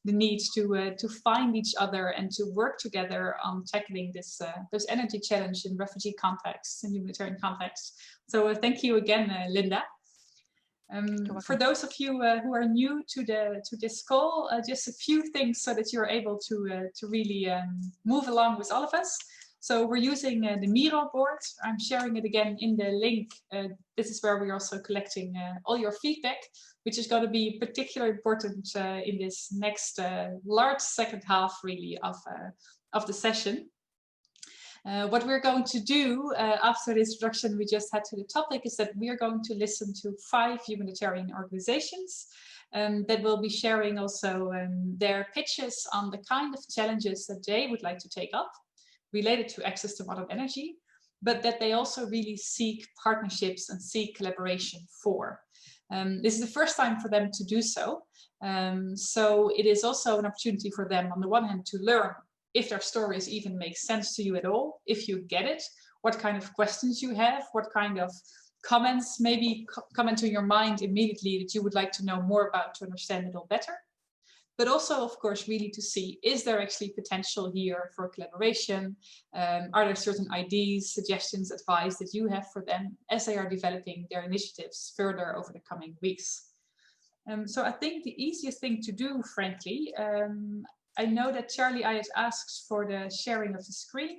A: the need to find each other and to work together on tackling this energy challenge in refugee contexts and humanitarian contexts. So thank you again, Linda. For those of you who are new to this call, just a few things so that you're able to really move along with all of us. So we're using the Miro board. I'm sharing it again in the link. This is where we're also collecting all your feedback, which is going to be particularly important in this next large second half, really, of the session. What we're going to do after the introduction we just had to the topic is that we are going to listen to 5 humanitarian organizations that will be sharing also their pitches on the kind of challenges that they would like to take up related to access to modern energy, but that they also really seek partnerships and seek collaboration for. This is the first time for them to do so. So it is also an opportunity for them, on the one hand, to learn if their stories even make sense to you at all, if you get it, what kind of questions you have, what kind of comments maybe come into your mind immediately that you would like to know more about to understand it all better. But also, of course, really to see, is there actually potential here for collaboration? Are there certain ideas, suggestions, advice that you have for them as they are developing their initiatives further over the coming weeks? So I think the easiest thing to do, frankly, I know that Charlie has asked for the sharing of the screen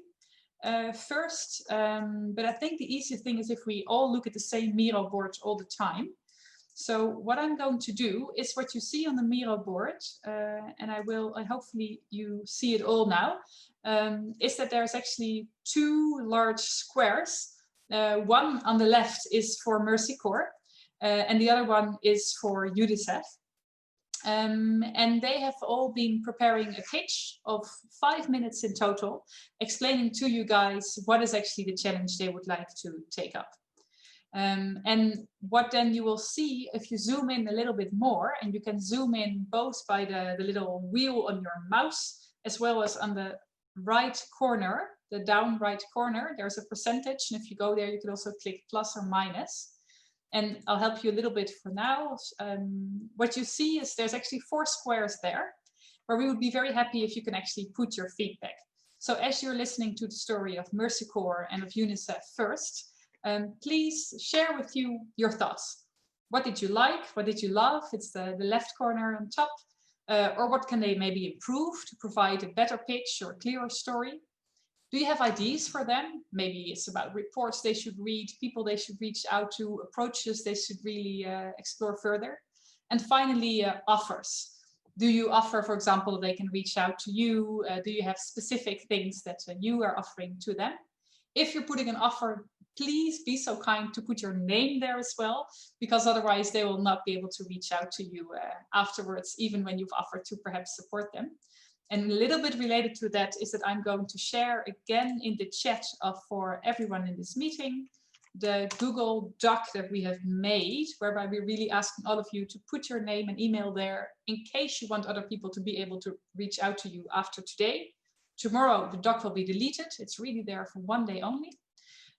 A: first, but I think the easiest thing is if we all look at the same Miro board all the time. So what I'm going to do is what you see on the Miro board, and hopefully you see it all now, is that there's actually 2 large squares. One on the left is for Mercy Corps, and the other one is for UNICEF. And they have all been preparing a pitch of 5 minutes in total, explaining to you guys what is actually the challenge they would like to take up. And what then you will see if you zoom in a little bit more, and you can zoom in both by the little wheel on your mouse, as well as on the right corner, the down right corner, there's a percentage. And if you go there, you can also click plus or minus. And I'll help you a little bit for now. What you see is there's actually 4 squares there, where we would be very happy if you can actually put your feedback. So as you're listening to the story of Mercy Corps and of UNICEF first, please share with you your thoughts. What did you like? What did you love? It's the left corner on top. Or what can they maybe improve to provide a better pitch or clearer story? Do you have ideas for them? Maybe it's about reports they should read, people they should reach out to, approaches they should really explore further. And finally, offers. Do you offer, for example, they can reach out to you? Do you have specific things that you are offering to them? If you're putting an offer, please be so kind to put your name there as well, because otherwise they will not be able to reach out to you afterwards, even when you've offered to perhaps support them. And a little bit related to that is that I'm going to share again in the chat for everyone in this meeting, the Google Doc that we have made, whereby we're really asking all of you to put your name and email there in case you want other people to be able to reach out to you after today. Tomorrow, the doc will be deleted. It's really there for one day only.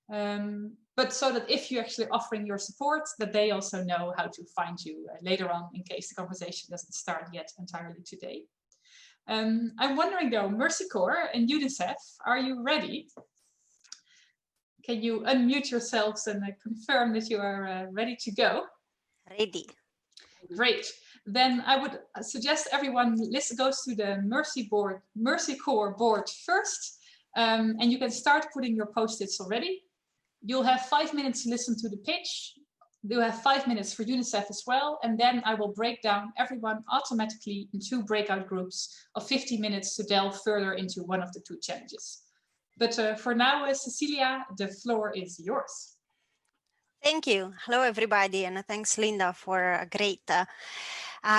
A: But so that if you're actually offering your support, that they also know how to find you later on in case the conversation doesn't start yet entirely today. I'm wondering though, Mercy Corps and UNICEF, are you ready? Can you unmute yourselves and confirm that you are ready to go?
H: Ready.
A: Great. Then I would suggest everyone goes to the Mercy Corps board first, and you can start putting your post-its already. You'll have 5 minutes to listen to the pitch. You'll have 5 minutes for UNICEF as well, and then I will break down everyone automatically in 2 breakout groups of 50 minutes to delve further into one of the 2 challenges. But for now, Cecilia, the floor is yours.
H: Thank you. Hello, everybody, and thanks, Linda, for a great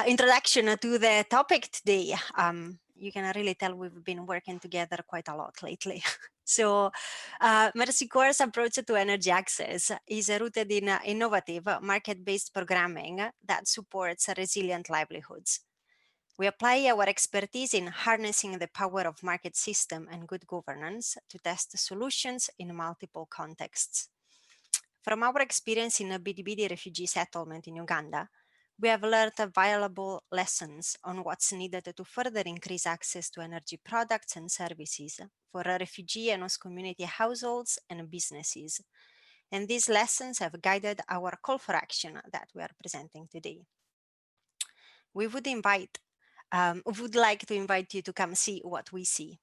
H: introduction to the topic today. You can really tell we've been working together quite a lot lately. So Mercy Corps' approach to energy access is rooted in innovative market-based programming that supports resilient livelihoods. We apply our expertise in harnessing the power of market system and good governance to test solutions in multiple contexts. From our experience in a Bidibidi refugee settlement in Uganda, we have learned valuable lessons on what's needed to further increase access to energy products and services for refugee and host community households and businesses. And these lessons have guided our call for action that we are presenting today. We would like to invite you to come see what we see.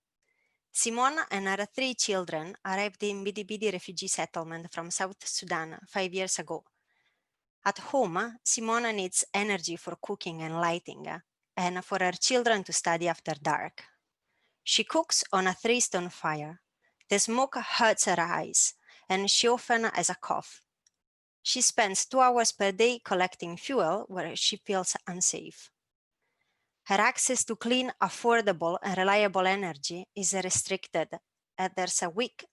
H: Simone and her 3 children arrived in Bidibidi refugee settlement from South Sudan 5 years ago. At home, Simone needs energy for cooking and lighting, and for her children to study after dark. She cooks on a 3-stone fire. The smoke hurts her eyes, and she often has a cough. She spends 2 hours per day collecting fuel where she feels unsafe. Her access to clean, affordable, and reliable energy is restricted, as there's a weak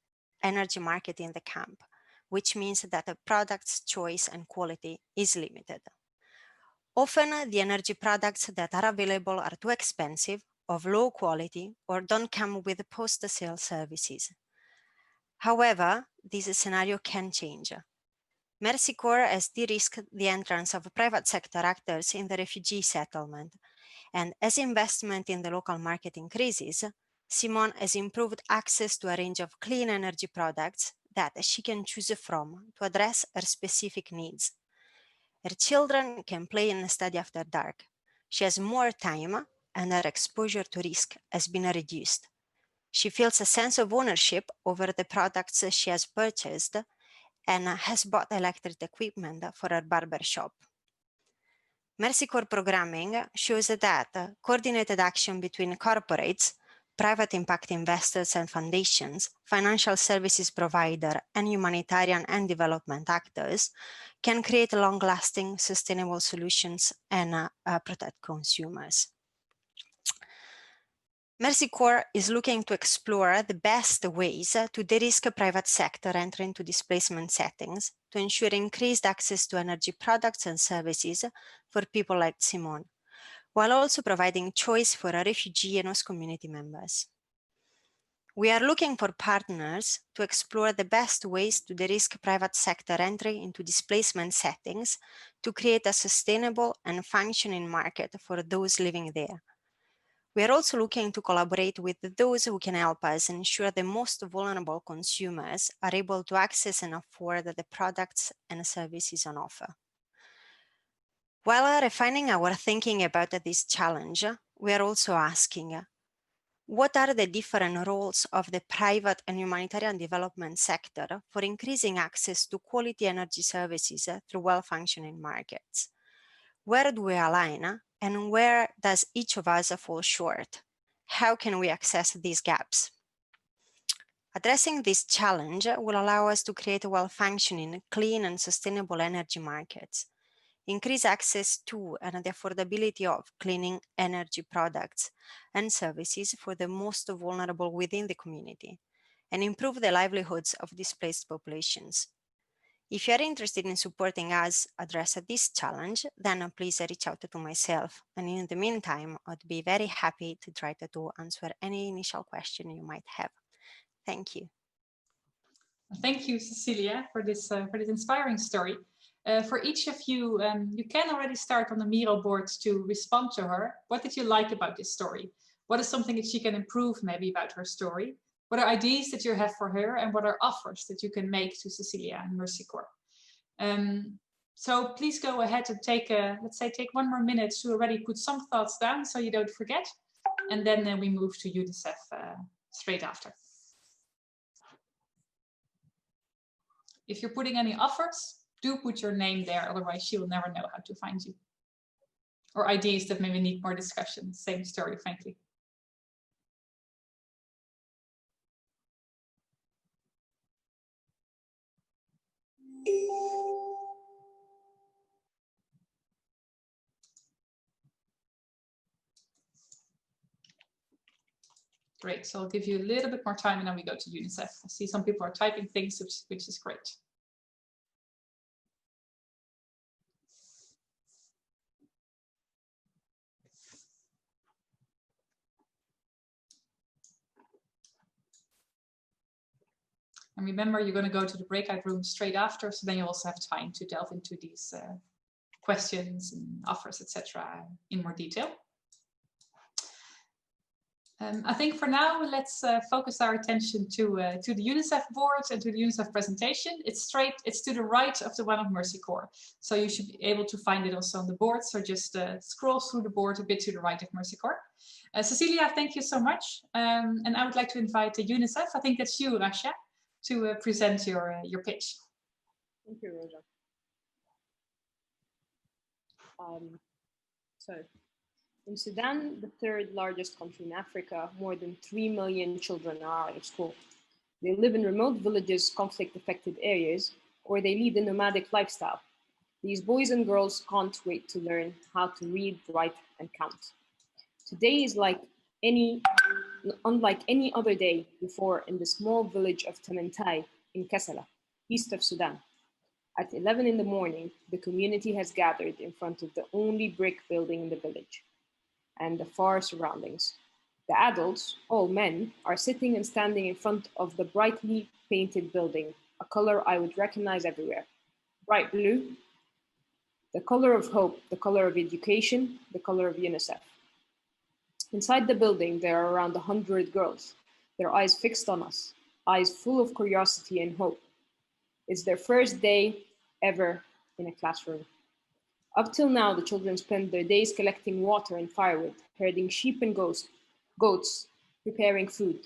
H: energy market in the camp, which means that the product's choice and quality is limited. Often, the energy products that are available are too expensive, of low quality, or don't come with post-sale services. However, this scenario can change. Mercy Corps has de-risked the entrance of private sector actors in the refugee settlement, and as investment in the local market increases, Simone has improved access to a range of clean energy products that she can choose from to address her specific needs. Her children can play and study after dark. She has more time, and her exposure to risk has been reduced. She feels a sense of ownership over the products she has purchased and has bought electric equipment for her barber shop. Mercy Corps programming shows that coordinated action between corporates, private impact investors and foundations, financial services provider, and humanitarian and development actors can create long-lasting, sustainable solutions and protect consumers. Mercy Corps is looking to explore the best ways to de-risk private sector entry into displacement settings to ensure increased access to energy products and services for people like Simone, while also providing choice for our refugee and host community members. We are looking for partners to explore the best ways to de-risk private sector entry into displacement settings to create a sustainable and functioning market for those living there. We are also looking to collaborate with those who can help us ensure the most vulnerable consumers are able to access and afford the products and services on offer. While refining our thinking about this challenge, we are also asking, what are the different roles of the private and humanitarian development sector for increasing access to quality energy services through well-functioning markets? Where do we align, and where does each of us fall short? How can we access these gaps? Addressing this challenge will allow us to create well-functioning, clean and sustainable energy markets, increase access to and the affordability of clean energy products and services for the most vulnerable within the community, and improve the livelihoods of displaced populations. If you are interested in supporting us address this challenge, then please reach out to myself. And in the meantime, I'd be very happy to try to answer any initial question you might have. Thank you.
A: Thank you, Cecilia, for this inspiring story. For each of you, you can already start on the Miro board to respond to her. What did you like about this story? What is something that she can improve maybe about her story? What are ideas that you have for her, and what are offers that you can make to Cecilia and Mercy Corps? So please go ahead and take take 1 more minute to already put some thoughts down so you don't forget. And then we move to UNICEF straight after. If you're putting any offers, do put your name there, otherwise she will never know how to find you. Or ideas that maybe need more discussion, same story, frankly. Great, so I'll give you a little bit more time and then we go to UNICEF. I see some people are typing things, which is great. And remember, you're going to go to the breakout room straight after, so then you also have time to delve into these questions and offers, etc., in more detail. I think for now, let's focus our attention to the UNICEF board and to the UNICEF presentation. It's to the right of the one of Mercy Corps. So you should be able to find it also on the board. So just scroll through the board a bit to the right of Mercy Corps. Cecilia, thank you so much. And I would like to invite the UNICEF, I think that's you, Rasha, to present your pitch.
I: Thank you, Rosa. In Sudan, the third largest country in Africa, more than 3 million children are out of school. They live in remote villages, conflict-affected areas, or they lead a nomadic lifestyle. These boys and girls can't wait to learn how to read, write, and count. Today is unlike any other day before in the small village of Tamantai in Kassala, east of Sudan. At 11 in the morning, the community has gathered in front of the only brick building in the village and the far surroundings. The adults, all men, are sitting and standing in front of the brightly painted building, a color I would recognize everywhere. Bright blue, the color of hope, the color of education, the color of UNICEF. Inside the building, there are around 100 girls, their eyes fixed on us, eyes full of curiosity and hope. It's their first day ever in a classroom. Up till now, the children spend their days collecting water and firewood, herding sheep and goats, preparing food.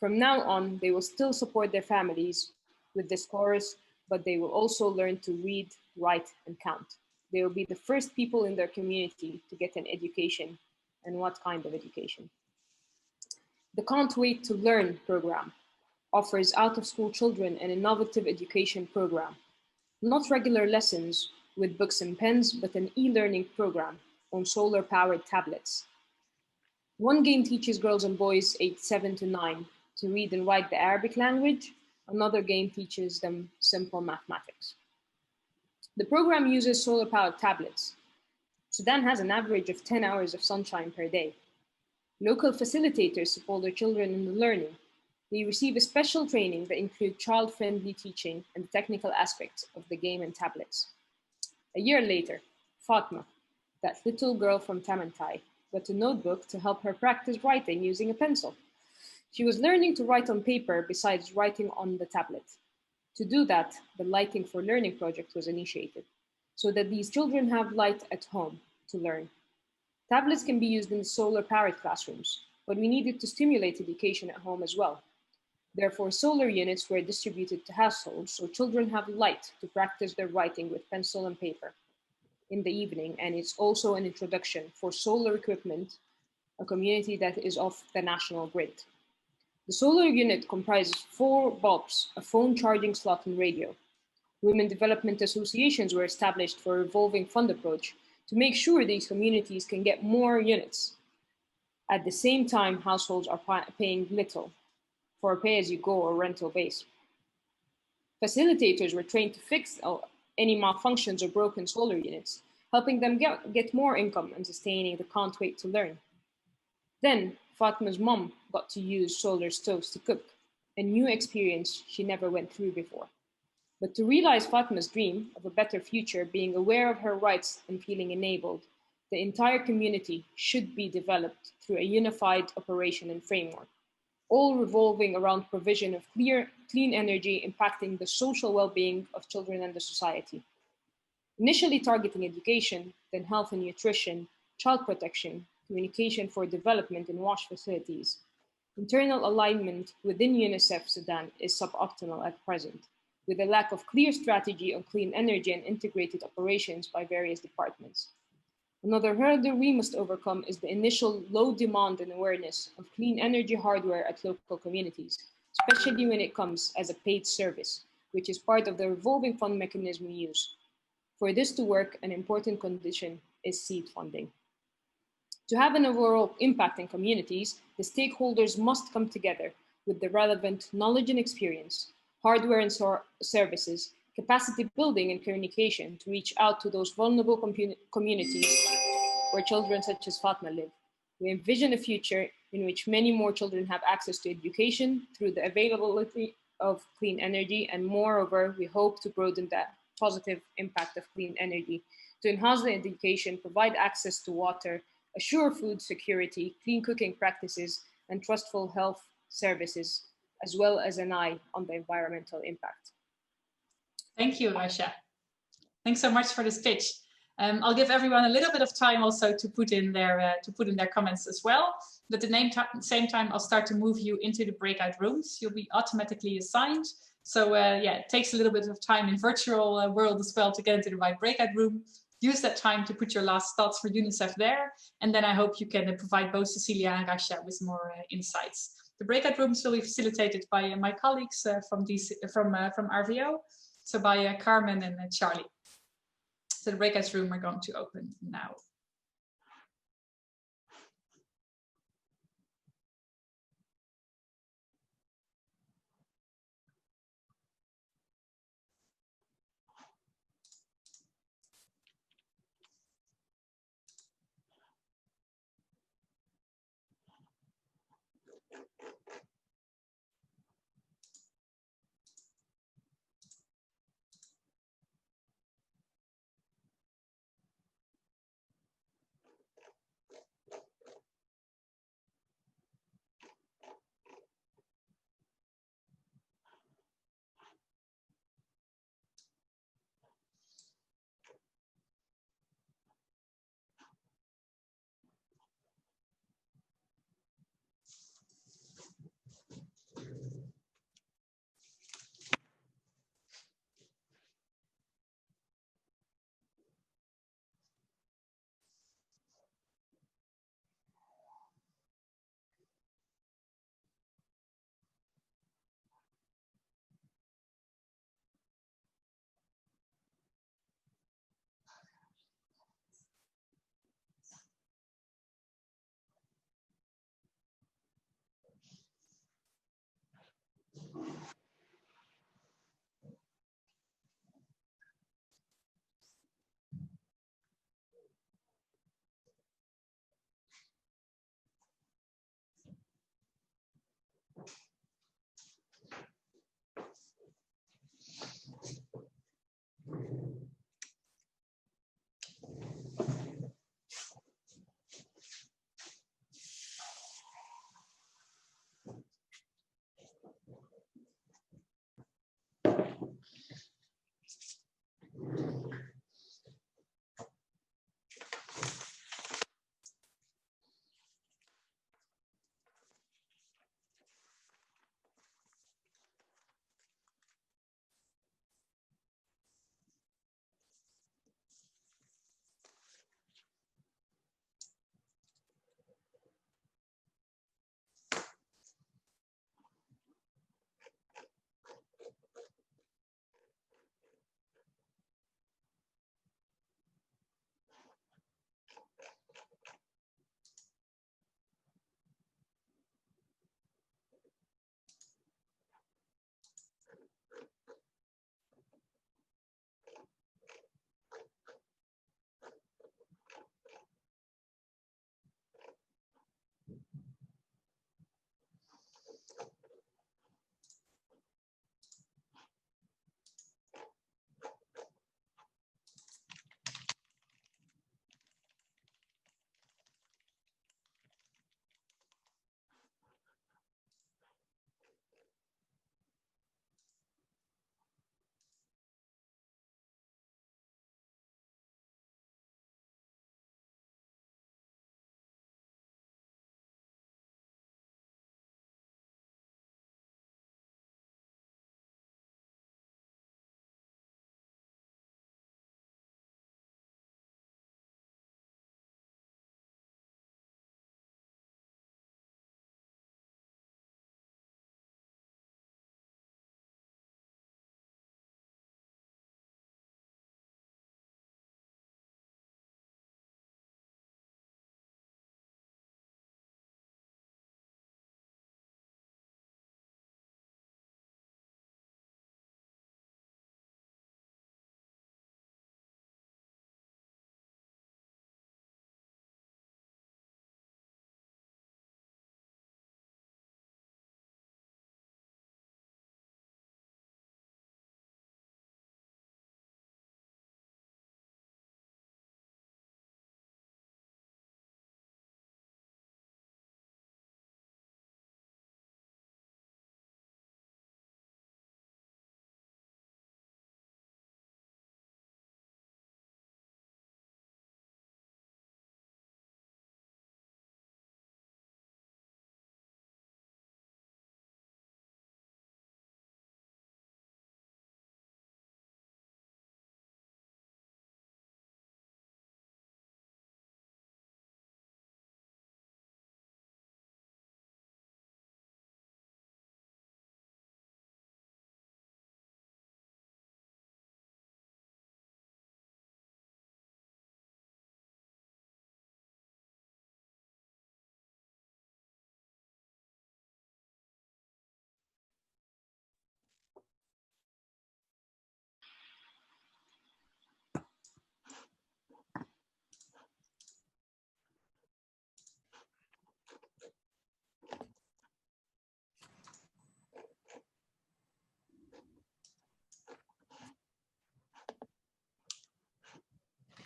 I: From now on, they will still support their families with this chorus, but they will also learn to read, write, and count. They will be the first people in their community to get an education, and what kind of education. The Can't Wait to Learn program offers out-of-school children an innovative education program. Not regular lessons with books and pens, but an e-learning program on solar-powered tablets. One game teaches girls and boys aged 7 to 9 to read and write the Arabic language. Another game teaches them simple mathematics. The program uses solar-powered tablets. Sudan has an average of 10 hours of sunshine per day. Local facilitators support their children in the learning. They receive a special training that includes child-friendly teaching and the technical aspects of the game and tablets. A year later, Fatma, that little girl from Tamantai, got a notebook to help her practice writing using a pencil. She was learning to write on paper besides writing on the tablet. To do that, the Lighting for Learning project was initiated. so that these children have light at home to learn. Tablets can be used in solar-powered classrooms, but we needed to stimulate education at home as well. Therefore, solar units were distributed to households so children have light to practice their writing with pencil and paper in the evening, and it's also an introduction for solar equipment, a community that is off the national grid. The solar unit comprises 4 bulbs, a phone charging slot, and radio. Women development associations were established for a revolving fund approach to make sure these communities can get more units. At the same time, households are paying little for a pay-as-you-go or rental base. Facilitators were trained to fix any malfunctions or broken solar units, helping them get more income and sustaining the can't wait to learn. Then Fatma's mom got to use solar stoves to cook, a new experience she never went through before. But to realize Fatma's dream of a better future, being aware of her rights and feeling enabled, the entire community should be developed through a unified operation and framework, all revolving around provision of clean energy impacting the social well-being of children and the society. Initially targeting education, then health and nutrition, child protection, communication for development in WASH facilities. Internal alignment within UNICEF Sudan is suboptimal at present, with a lack of clear strategy on clean energy and integrated operations by various departments. Another hurdle we must overcome is the initial low demand and awareness of clean energy hardware at local communities, especially when it comes as a paid service, which is part of the revolving fund mechanism we use. For this to work, an important condition is seed funding. To have an overall impact in communities, the stakeholders must come together with the relevant knowledge and experience, hardware and services, capacity building and communication to reach out to those vulnerable communities where children such as Fatma live. We envision a future in which many more children have access to education through the availability of clean energy, and moreover, we hope to broaden the positive impact of clean energy to enhance the education, provide access to water, assure food security, clean cooking practices, and trustful health services, as well as an eye on the environmental impact.
A: Thank you, Rasha. Thanks so much for this pitch. I'll give everyone a little bit of time also to put in their comments as well. But at the same time, I'll start to move you into the breakout rooms. You'll be automatically assigned. So yeah, it takes a little bit of time in virtual world as well to get into the right breakout room. Use that time to put your last thoughts for UNICEF there. And then I hope you can provide both Cecilia and Rasha with more insights. The breakout rooms will be facilitated by my colleagues from RVO. So by Carmen and Charlie. So the breakout room are going to open now.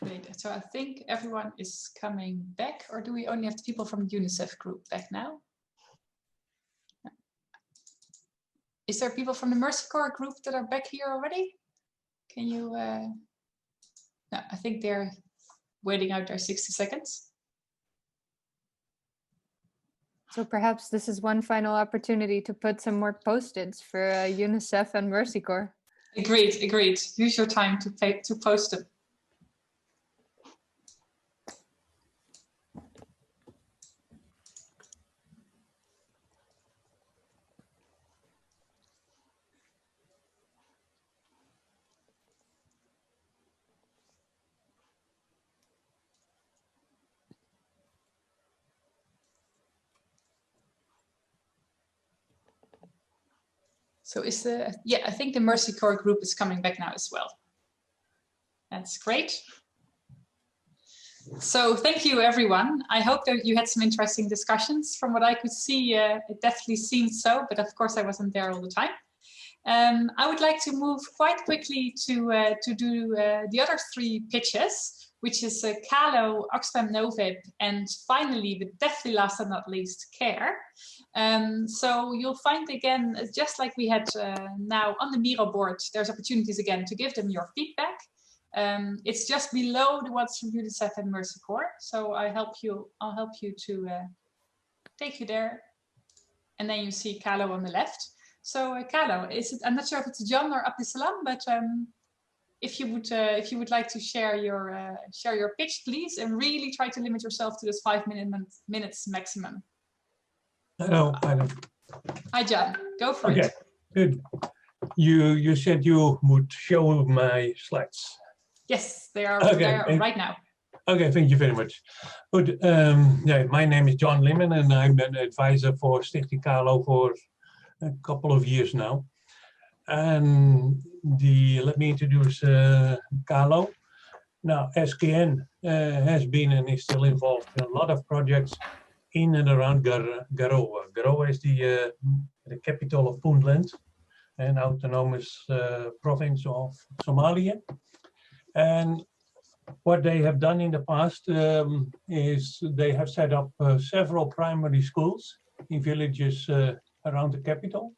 A: Great. So I think everyone is coming back, or do we only have the people from the UNICEF group back now? Is there people from the Mercy Corps group that are back here already? Can you? No, I think they're waiting out their 60 seconds.
B: So perhaps this is one final opportunity to put some more post-its for UNICEF and Mercy Corps.
A: Agreed, agreed. Use your time to post them. So is the, yeah, I think the Mercy Corps group is coming back now as well. That's great. So thank you, everyone. I hope that you had some interesting discussions. From what I could see, it definitely seemed so, but of course I wasn't there all the time. I would like to move quite quickly to do the other 3 pitches, which is Kalo, Oxfam Novib, and finally, but definitely last but not least, CARE. So you'll find again, just like we had now on the Miro board, there's opportunities again to give them your feedback. It's just below the ones from UNICEF and Mercy Corps. So I'll help you to take you there. And then you see Kalo on the left. So Kalo, I'm not sure if it's John or Abdisalam, but if you would like to share your pitch, please, and really try to limit yourself to this 5 minutes maximum.
J: Hello.
A: Hi, John. Go for it.
J: Okay, good. You said you would show my slides.
A: Yes, they are right now.
J: Okay, thank you very much. Good. Yeah, my name is John Limmen, and I'm an advisor for Stichting Kalo for a couple of years now. And let me introduce Kalo. Now, SKN has been and is still involved in a lot of projects in and around Garowe. Garowe is the capital of Puntland, an autonomous province of Somalia. And what they have done in the past is they have set up several primary schools in villages around the capital.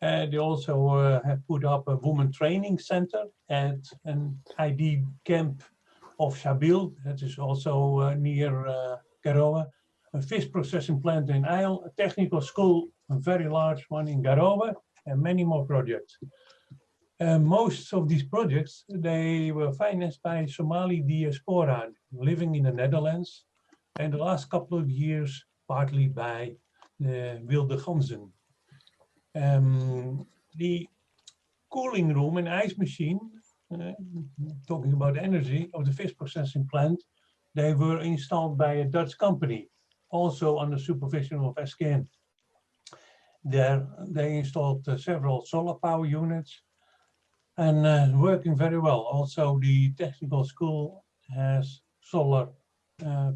J: They also have put up a women training center at an ID camp of Shabil, that is also near Garowe, a fish processing plant in Eil, a technical school, a very large one in Garowe, and many more projects. Most of these projects, they were financed by Somali diaspora living in the Netherlands, and the last couple of years, partly by the Wilde Ganzen. The cooling room and ice machine, talking about energy, of the fish processing plant, they were installed by a Dutch company, also under supervision of SKN. There, they installed several solar power units and working very well. Also, the technical school has solar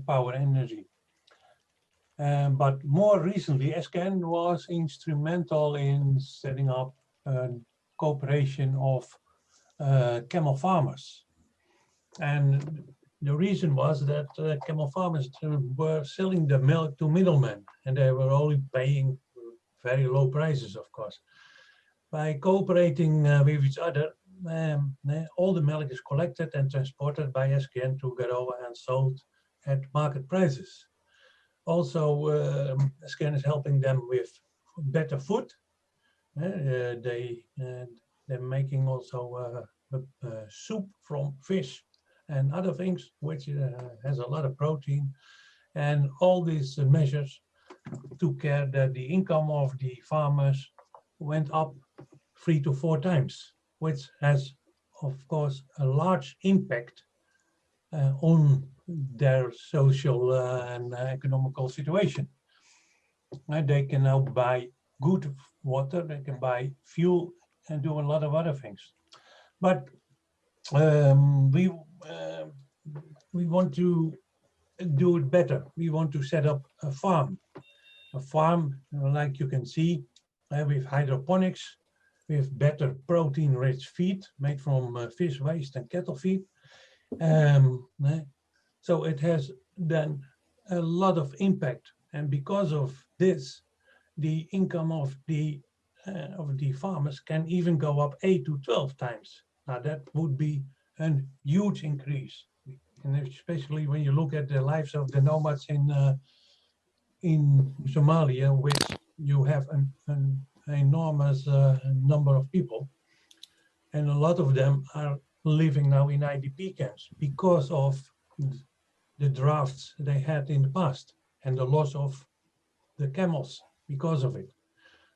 J: power energy. But more recently, SKN was instrumental in setting up a cooperation of camel farmers. And the reason was that camel farmers were selling the milk to middlemen, and they were only paying very low prices, of course. By cooperating with each other, all the milk is collected and transported by SKN to Garowe and sold at market prices. Also, SKN is helping them with better food. They're making also soup from fish and other things, which has a lot of protein. And all these measures took care that the income of the farmers went up 3 to 4 times, which has, of course, a large impact on their social and economical situation. And they can now buy good water, they can buy fuel, and do a lot of other things. But we want to do it better. We want to set up a farm. A farm, like you can see, with hydroponics, with better protein-rich feed made from fish waste and cattle feed. So it has then a lot of impact, and because of this, the income of the farmers can even go up 8 to 12 times. Now that would be a huge increase, and especially when you look at the lives of the nomads in Somalia, which you have an enormous number of people, and a lot of them are living now in IDP camps because of the drafts they had in the past and the loss of the camels because of it.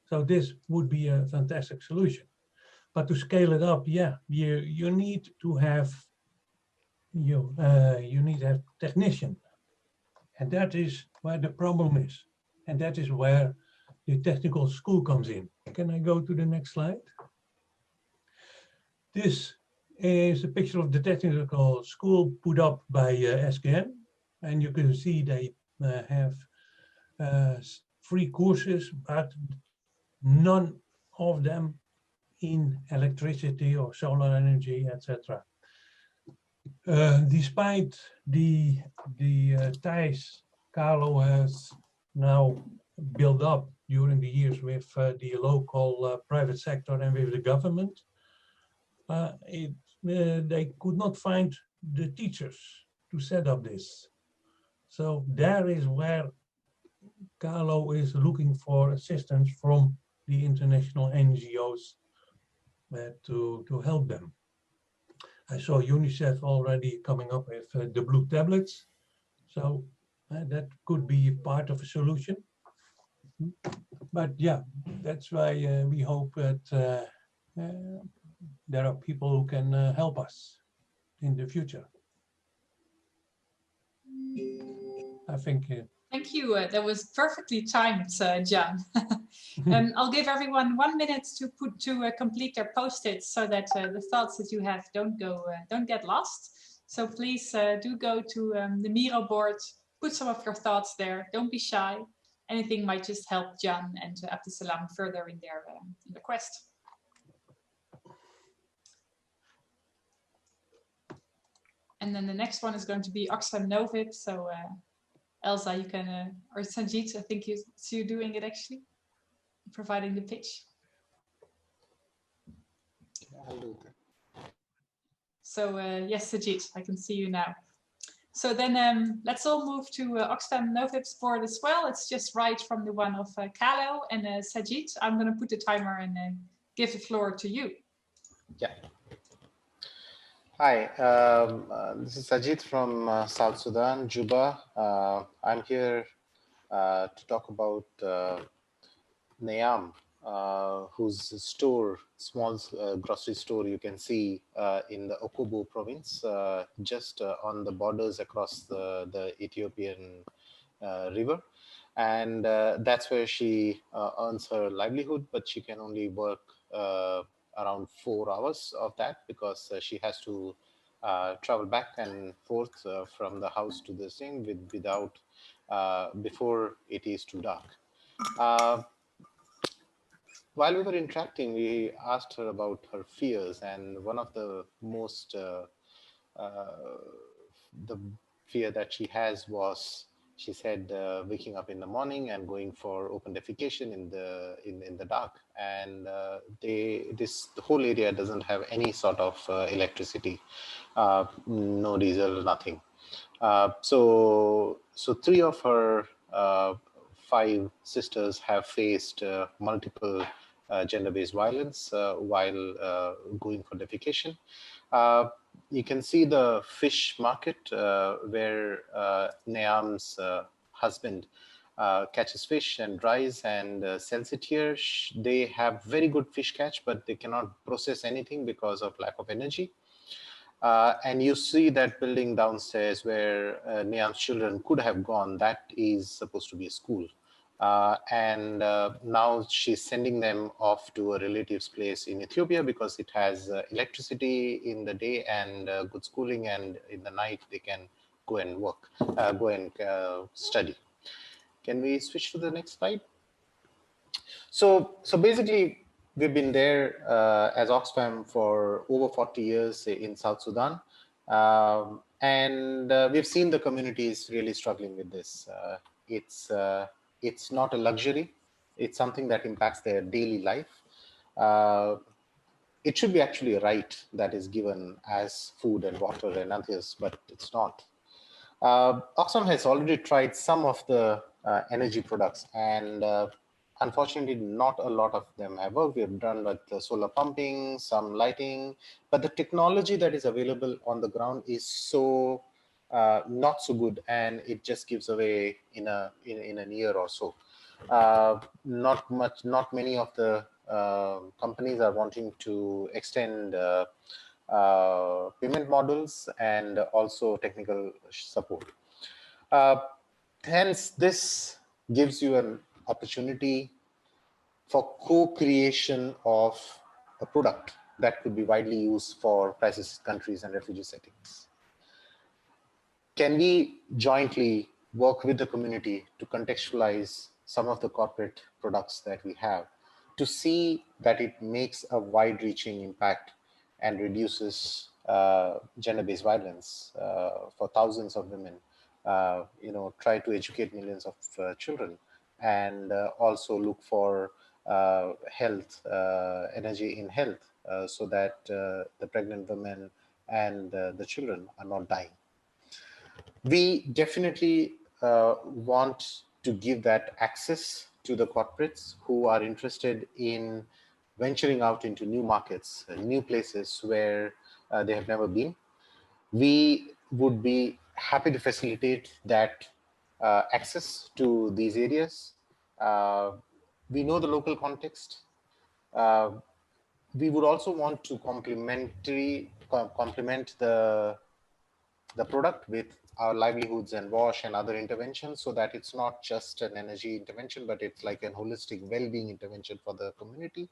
J: So this would be a fantastic solution. But to scale it up, yeah, you need to have you need to have technician, and that is where the problem is, and that is where the technical school comes in. Can I go to the next slide? This is a picture of the technical school put up by SKN, and you can see they have free courses, but none of them in electricity or solar energy, etc. Despite the ties Carlo has now built up during the years with the local private sector and with the government, they could not find the teachers to set up this. So there is where Carlo is looking for assistance from the international NGOs to help them. I saw UNICEF already coming up with the blue tablets, so that could be part of a solution. But yeah, that's why we hope that there are people who can help us in the future. I think.
A: Thank you. That was perfectly timed, John. I'll give everyone 1 minute to complete their post-its so that the thoughts that you have don't get lost. So please do go to the Miro board, put some of your thoughts there. Don't be shy. Anything might just help John and Abdeslam further in their quest. And then the next one is going to be Oxfam Novib. So Elsa, you can, or Sanjit, I think it's you doing it actually, providing the pitch.
F: I'll do that.
A: So yes, Sanjit, I can see you now. So then let's all move to Oxfam Novib's board as well. It's just right from the one of Carlo and Sanjit. I'm going to put the timer and give the floor to you.
F: Yeah. Hi, this is Sajid from South Sudan, Juba. I'm here to talk about Nayam, whose store, small grocery store you can see in the Okobo province, just on the borders across the Ethiopian river. And that's where she earns her livelihood, but she can only work around 4 hours of that because she has to travel back and forth from the house to the thing without before it is too dark. While we were interacting, we asked her about her fears, and one of the most the fear that she has was, she said, waking up in the morning and going for open defecation in the dark. And the whole area doesn't have any sort of electricity, no diesel, nothing. So 3 of her 5 sisters have faced multiple gender-based violence while going for defecation. You can see the fish market where Nayam's husband catches fish and dries and sells it here. They have very good fish catch, but they cannot process anything because of lack of energy. And you see that building downstairs where Nayam's children could have gone, that is supposed to be a school. And now she's sending them off to a relative's place in Ethiopia because it has electricity in the day and good schooling, and in the night they can go and work, go and study. Can we switch to the next slide? So basically, we've been there as Oxfam for over 40 years in South Sudan. And we've seen the communities really struggling with this. It's not a luxury. It's something that impacts their daily life. It should be actually a right that is given as food and water and others, but it's not. Oxfam has already tried some of the energy products, and unfortunately, not a lot of them have worked. We've done with the solar pumping, some lighting, but the technology that is available on the ground is so not so good, and it just gives away in an year or so. Not many of the companies are wanting to extend payment models and also technical support. Hence, this gives you an opportunity for co-creation of a product that could be widely used for crisis countries and refugee settings. Can we jointly work with the community to contextualize some of the corporate products that we have to see that it makes a wide-reaching impact and reduces gender-based violence for thousands of women, try to educate millions of children, and also look for health, energy in health, so that the pregnant women and the children are not dying. We definitely want to give that access to the corporates who are interested in venturing out into new markets, new places where they have never been. We would be happy to facilitate that access to these areas. We know the local context. We would also want to complement the product with our livelihoods and WASH and other interventions, so that it's not just an energy intervention, but it's like a holistic well-being intervention for the community.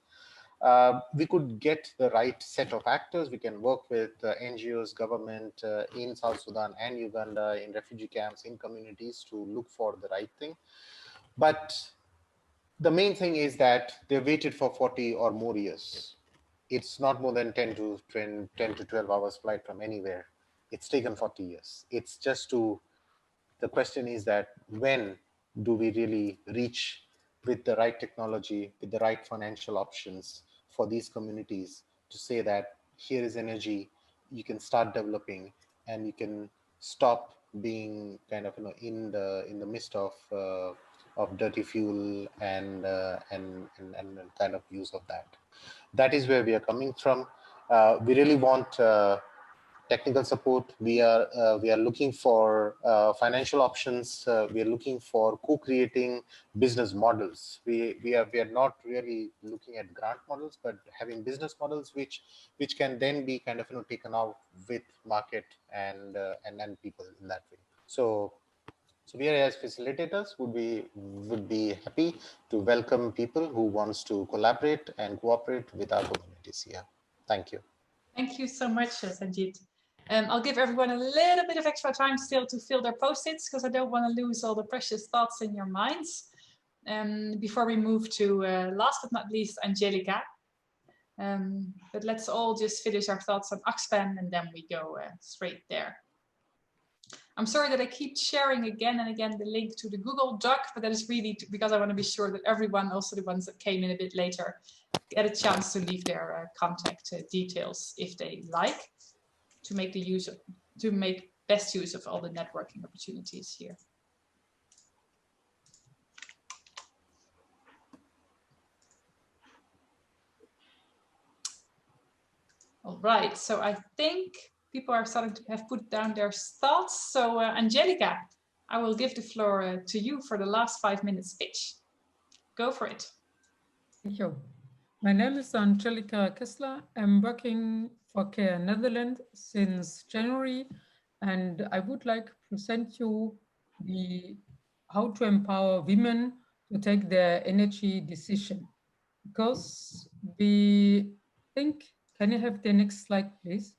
F: We could get the right set of actors. We can work with NGOs, government in South Sudan and Uganda, in refugee camps, in communities to look for the right thing. But the main thing is that they waited for 40 or more years. It's not more than 10 to 12 hours flight from anywhere. It's taken 40 years. It's just the question is that when do we really reach with the right technology, with the right financial options for these communities to say that here is energy, you can start developing and you can stop being kind of in the midst of dirty fuel and kind of use of that. That is where we are coming from. We really want technical support. We are looking for financial options. We are looking for co-creating business models. We are not really looking at grant models, but having business models which can then be kind of taken out with market and people in that way. So we are, as facilitators, would be happy to welcome people who wants to collaborate and cooperate with our communities here. Thank you.
A: Thank you so much, Sanjit. I'll give everyone a little bit of extra time still to fill their post-its, because I don't want to lose all the precious thoughts in your minds. Before we move to, last but not least, Angelica. But let's all just finish our thoughts on Oxfam and then we go straight there. I'm sorry that I keep sharing again and again the link to the Google Doc, but that is really because I want to be sure that everyone, also the ones that came in a bit later, get a chance to leave their contact details if they like, to make best use of all the networking opportunities here. All right, so I think people are starting to have put down their thoughts. So Angelica, I will give the floor to you for the last 5-minute speech. Go for it.
C: Thank you. My name is Angelica Kessler. I'm working for CARE Netherlands since January, and I would like to present you how to empower women to take their energy decision. Because we think, can you have the next slide, please?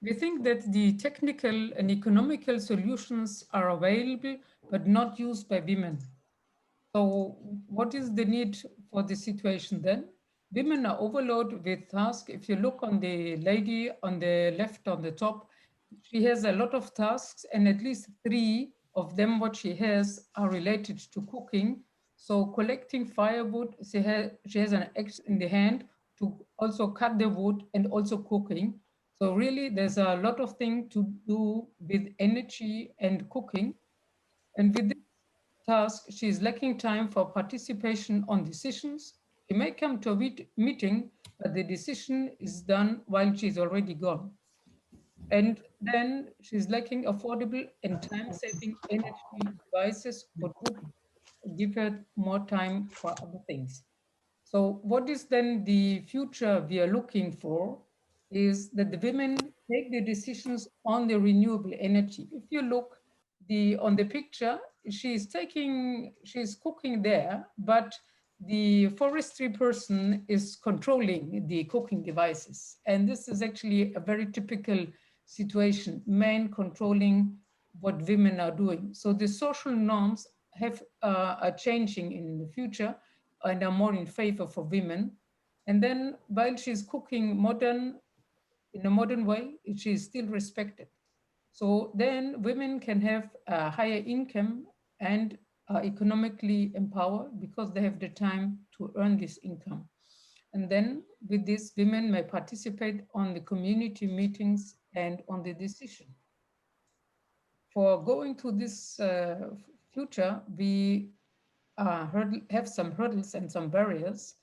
C: We think that the technical and economical solutions are available, but not used by women. So what is the need for the situation then? women are overloaded with tasks. If you look on the lady on the left on the top, she has a lot of tasks, and at least 3 of them, what she has, are related to cooking. So collecting firewood, she has an axe in the hand to also cut the wood and also cooking. So really, there's a lot of things to do with energy and cooking. And with this task, she is lacking time for participation on decisions. She may come to a meeting, but the decision is done while she's already gone. And then she's lacking affordable and time-saving energy devices, what would give her more time for other things. So what is then the future we are looking for is that the women take the decisions on the renewable energy. If you look on the picture, she's cooking there, but the forestry person is controlling the cooking devices. And this is actually a very typical situation, men controlling what women are doing. So the social norms are changing in the future and are more in favor for women. And then while she's cooking in a modern way, she is still respected. So then women can have a higher income and are economically empowered because they have the time to earn this income. And then with this, women may participate on the community meetings and on the decision. For going to this future, we have some hurdles and some barriers.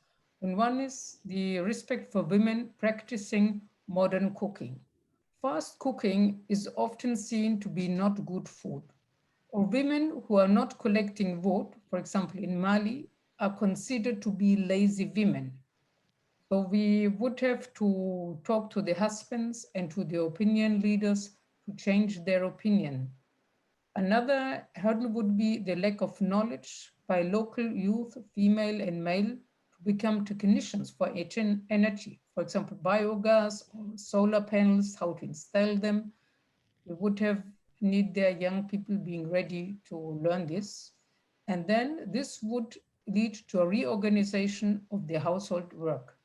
C: And one is the respect for women practicing modern cooking. Fast cooking is often seen to be not good food. Or women who are not collecting wood, for example, in Mali, are considered to be lazy women. So we would have to talk to the husbands and to the opinion leaders to change their opinion. Another hurdle would be the lack of knowledge by local youth, female and male, to become technicians for energy. For example, biogas or solar panels, how to install them. We would need their young people being ready to learn this. And then this would lead to a reorganization of the household work.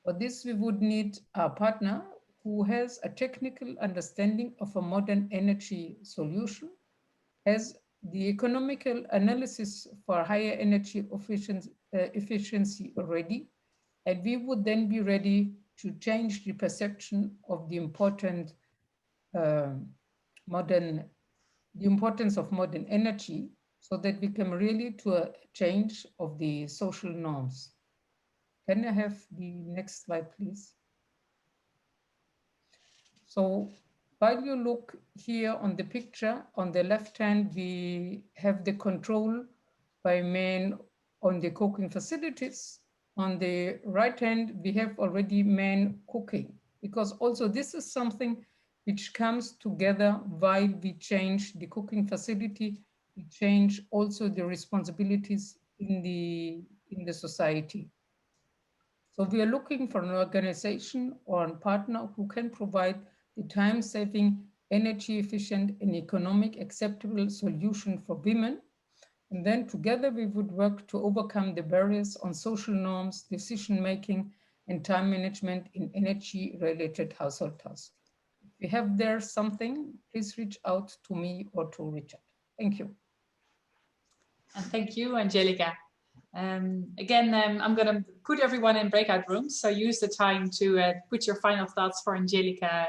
C: For this, we would need a partner who has a technical understanding of a modern energy solution, has the economical analysis for higher energy efficiency already, and we would then be ready to change the perception of the importance of modern energy, so that we come really to a change of the social norms. Can I have the next slide, please? So while you look here on the picture, on the left hand, we have the control by men on the cooking facilities. On the right hand, we have already men cooking, because also this is something which comes together while we change the cooking facility, we change also the responsibilities in the society. So we are looking for an organization or a partner who can provide the time-saving, energy-efficient, and economic acceptable solution for women. And then together we would work to overcome the barriers on social norms, decision-making, and time management in energy-related household tasks. If you have there something, please reach out to me or to Richard. Thank you.
A: And thank you, Angelica. Again, I'm going to put everyone in breakout rooms, so use the time to put your final thoughts for Angelica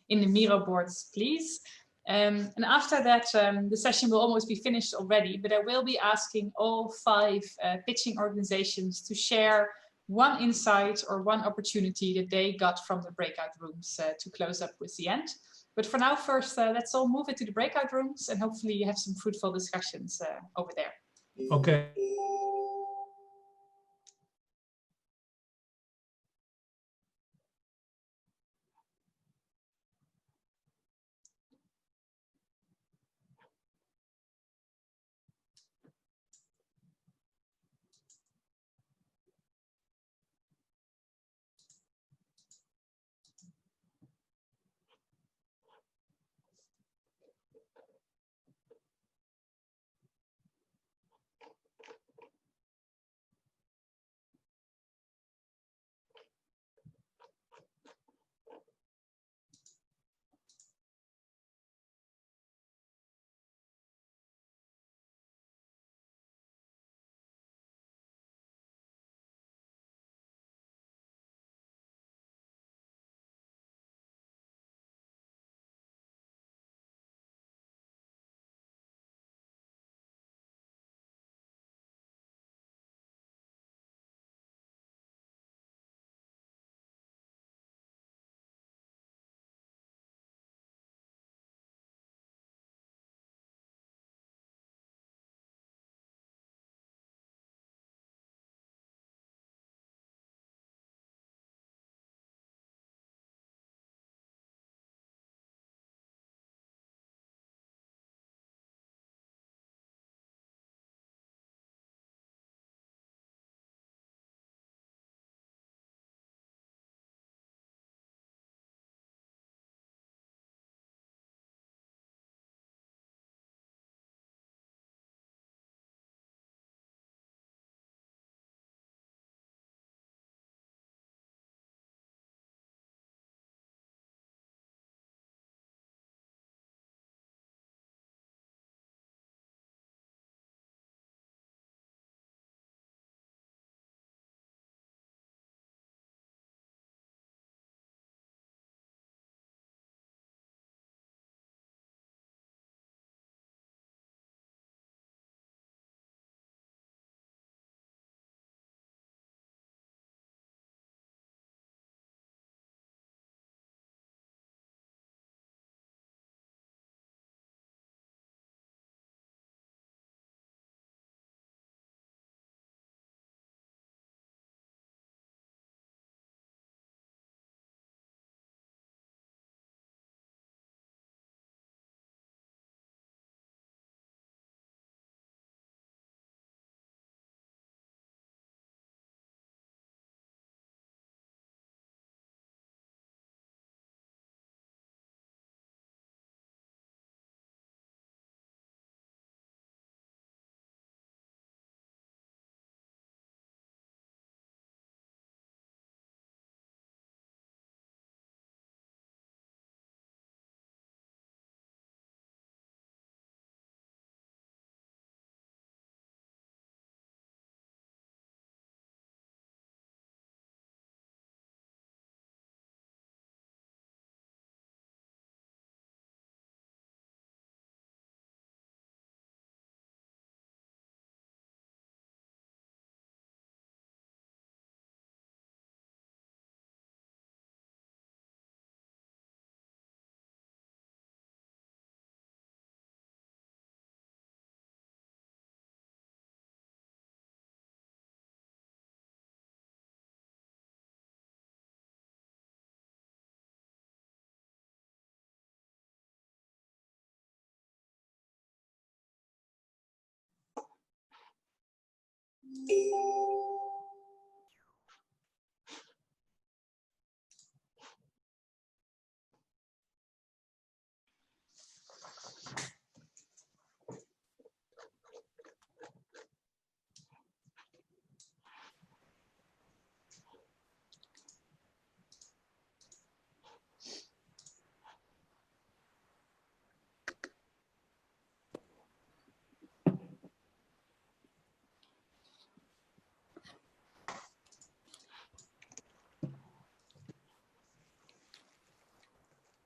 A: in the Miro boards, please. And after that, the session will almost be finished already, but I will be asking all 5 pitching organizations to share one insight or one opportunity that they got from the breakout rooms to close up with the end. But for now, first, let's all move into the breakout rooms, and hopefully you have some fruitful discussions over there.
J: Okay.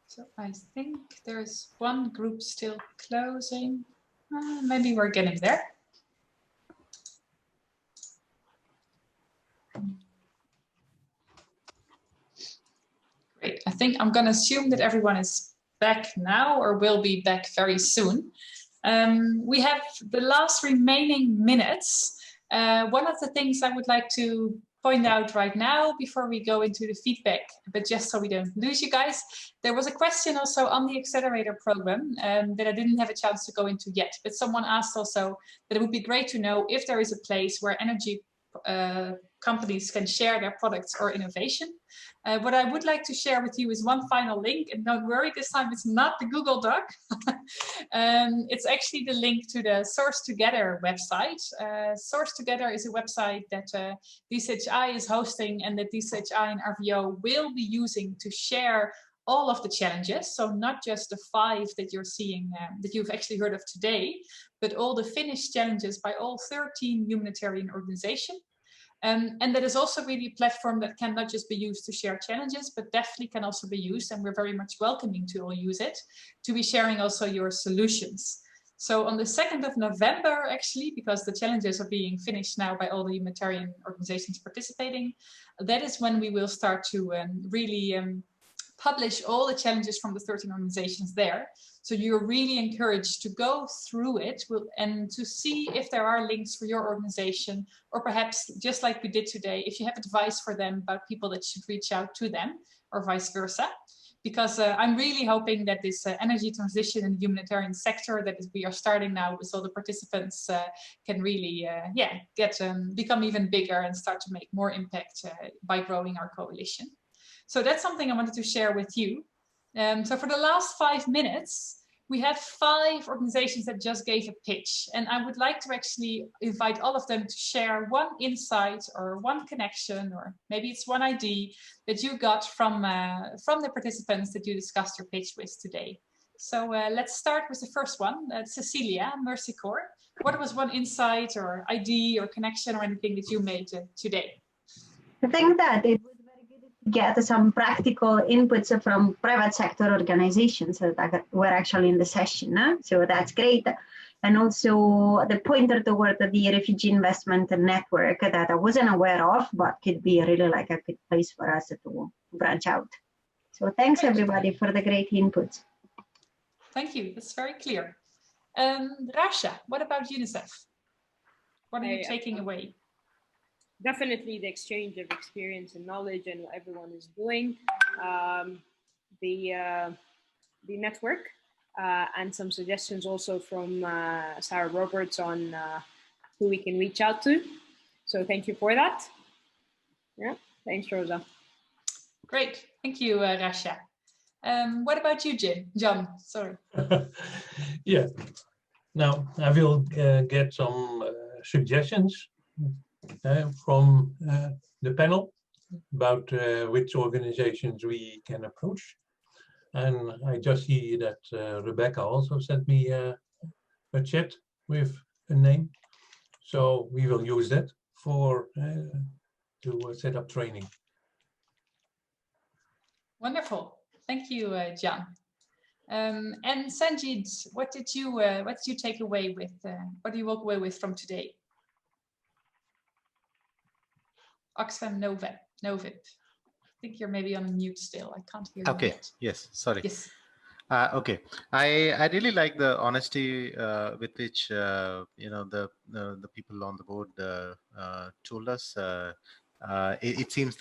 A: So I think there's one group still closing. Maybe we're getting there. Great. I think I'm going to assume that everyone is back now or will be back very soon. We have the last remaining minutes. One of the things I would like to point out right now before we go into the feedback, but just so we don't lose you guys, there was a question also on the accelerator program that I didn't have a chance to go into yet, but someone asked also that it would be great to know if there is a place where energy companies can share their products or innovation. What I would like to share with you is one final link, and don't worry, this time it's not the Google Doc. It's actually the link to the Source Together website. Source Together is a website that DCHI is hosting and that DCHI and RVO will be using to share all of the challenges. So not just the 5 that you're seeing, that you've actually heard of today, but all the finished challenges by all 13 humanitarian organizations. And that is also really a platform that can not just be used to share challenges, but definitely can also be used, and we're very much welcoming to all use it, to be sharing also your solutions. So on the 2nd of November, actually, because the challenges are being finished now by all the humanitarian organizations participating, that is when we will start to really publish all the challenges from the 13 organizations there. So you're really encouraged to go through it and to see if there are links for your organization, or perhaps just like we did today, if you have advice for them about people that should reach out to them, or vice versa. Because I'm really hoping that this energy transition in the humanitarian sector that we are starting now with all the participants can really become even bigger and start to make more impact by growing our coalition. So that's something I wanted to share with you. So for the last 5 minutes, we had 5 organizations that just gave a pitch, and I would like to actually invite all of them to share one insight or one connection, or maybe it's one idea that you got from the participants that you discussed your pitch with today. So let's start with the first one, Cecilia, Mercy Corps. What was one insight or idea or connection or anything that you made today?
K: I think that it was very good to get some practical inputs from private sector organizations that were actually in the session. So that's great. And also the pointer toward the refugee investment network that I wasn't aware of, but could be really like a good place for us to branch out. So thanks everybody for the great inputs.
A: Thank you, that's very clear. Rasha, what about UNICEF? What are you taking away?
I: Definitely the exchange of experience and knowledge and what everyone is doing, the network, and some suggestions also from Sarah Roberts on who we can reach out to. So thank you for that. Yeah, thanks, Rosa.
A: Great, thank you, Rasha. What about you, John? Sorry.
J: Yeah, now I will get some suggestions from the panel about which organizations we can approach. And I just see that Rebecca also sent me a chat with a name. So we will use that for to set up training.
A: Wonderful. Thank you, John. And Sanjit, what did you take away with, what do you walk away with from today? Oxfam Novip. I think you're maybe on mute still. I can't hear you.
F: Okay.
A: Yet.
F: Yes. Sorry.
A: Yes.
F: Okay. I really like the honesty with which the people on the board told us. it seems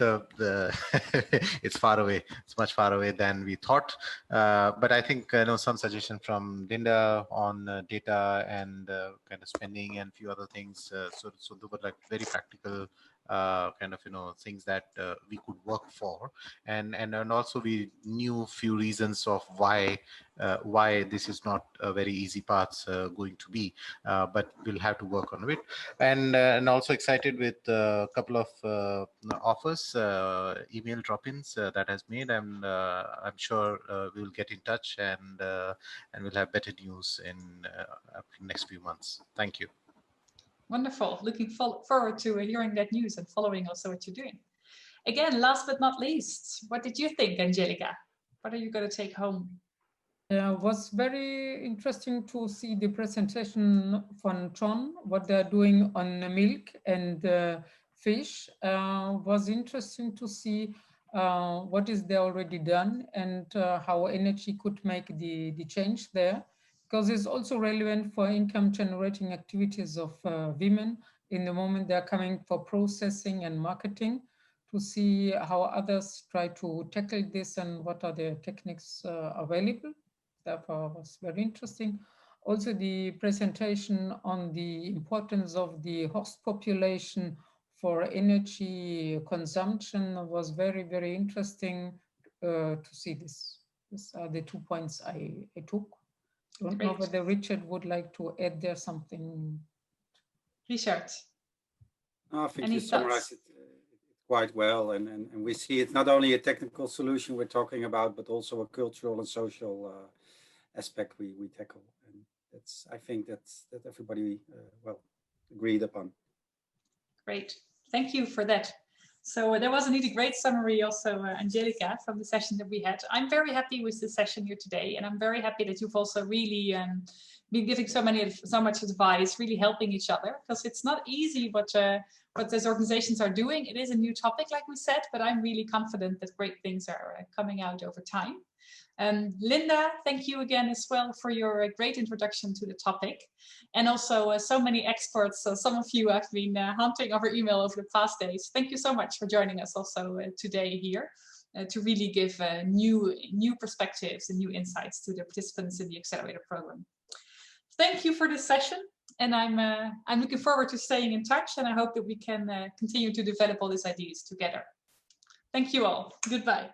F: it's far away. It's much far away than we thought. But I think some suggestion from Linda on data and kind of spending and a few other things. So they were like very practical kind of things that we could work for, and also we knew few reasons of why this is not a very easy path going to be, but we'll have to work on it. And also excited with a couple of offers, email drop-ins that has made, and I'm sure we'll get in touch and we'll have better news in next few months. Thank you.
A: Wonderful. Looking forward to hearing that news and following also what you're doing. Again, last but not least, what did you think, Angelica? What are you going to take home?
C: Yeah, it was very interesting to see the presentation from John, what they're doing on milk and fish. Was interesting to see what is there already done and how energy could make the change there, because it's also relevant for income generating activities of women in the moment they're coming for processing and marketing, to see how others try to tackle this and what are the techniques available. Therefore, was very interesting. Also, the presentation on the importance of the host population for energy consumption was very, very interesting to see this. These are the 2 points I took. I don't know whether Richard would like to add there something.
A: Richard,
L: I think you summarized it quite well, and we see it's not only a technical solution we're talking about, but also a cultural and social aspect we tackle, and that's, I think that everybody well agreed upon.
A: Great, thank you for that. So there was indeed a great summary also, Angelica, from the session that we had. I'm very happy with the session here today, and I'm very happy that you've also really been giving so much advice, really helping each other, because it's not easy what these organizations are doing. It is a new topic, like we said, but I'm really confident that great things are coming out over time. Linda, thank you again as well for your great introduction to the topic. And also so many experts, some of you have been hunting over email over the past days. Thank you so much for joining us also today here to really give new perspectives and new insights to the participants in the Accelerator program. Thank you for this session. And I'm looking forward to staying in touch, and I hope that we can continue to develop all these ideas together. Thank you all. Goodbye.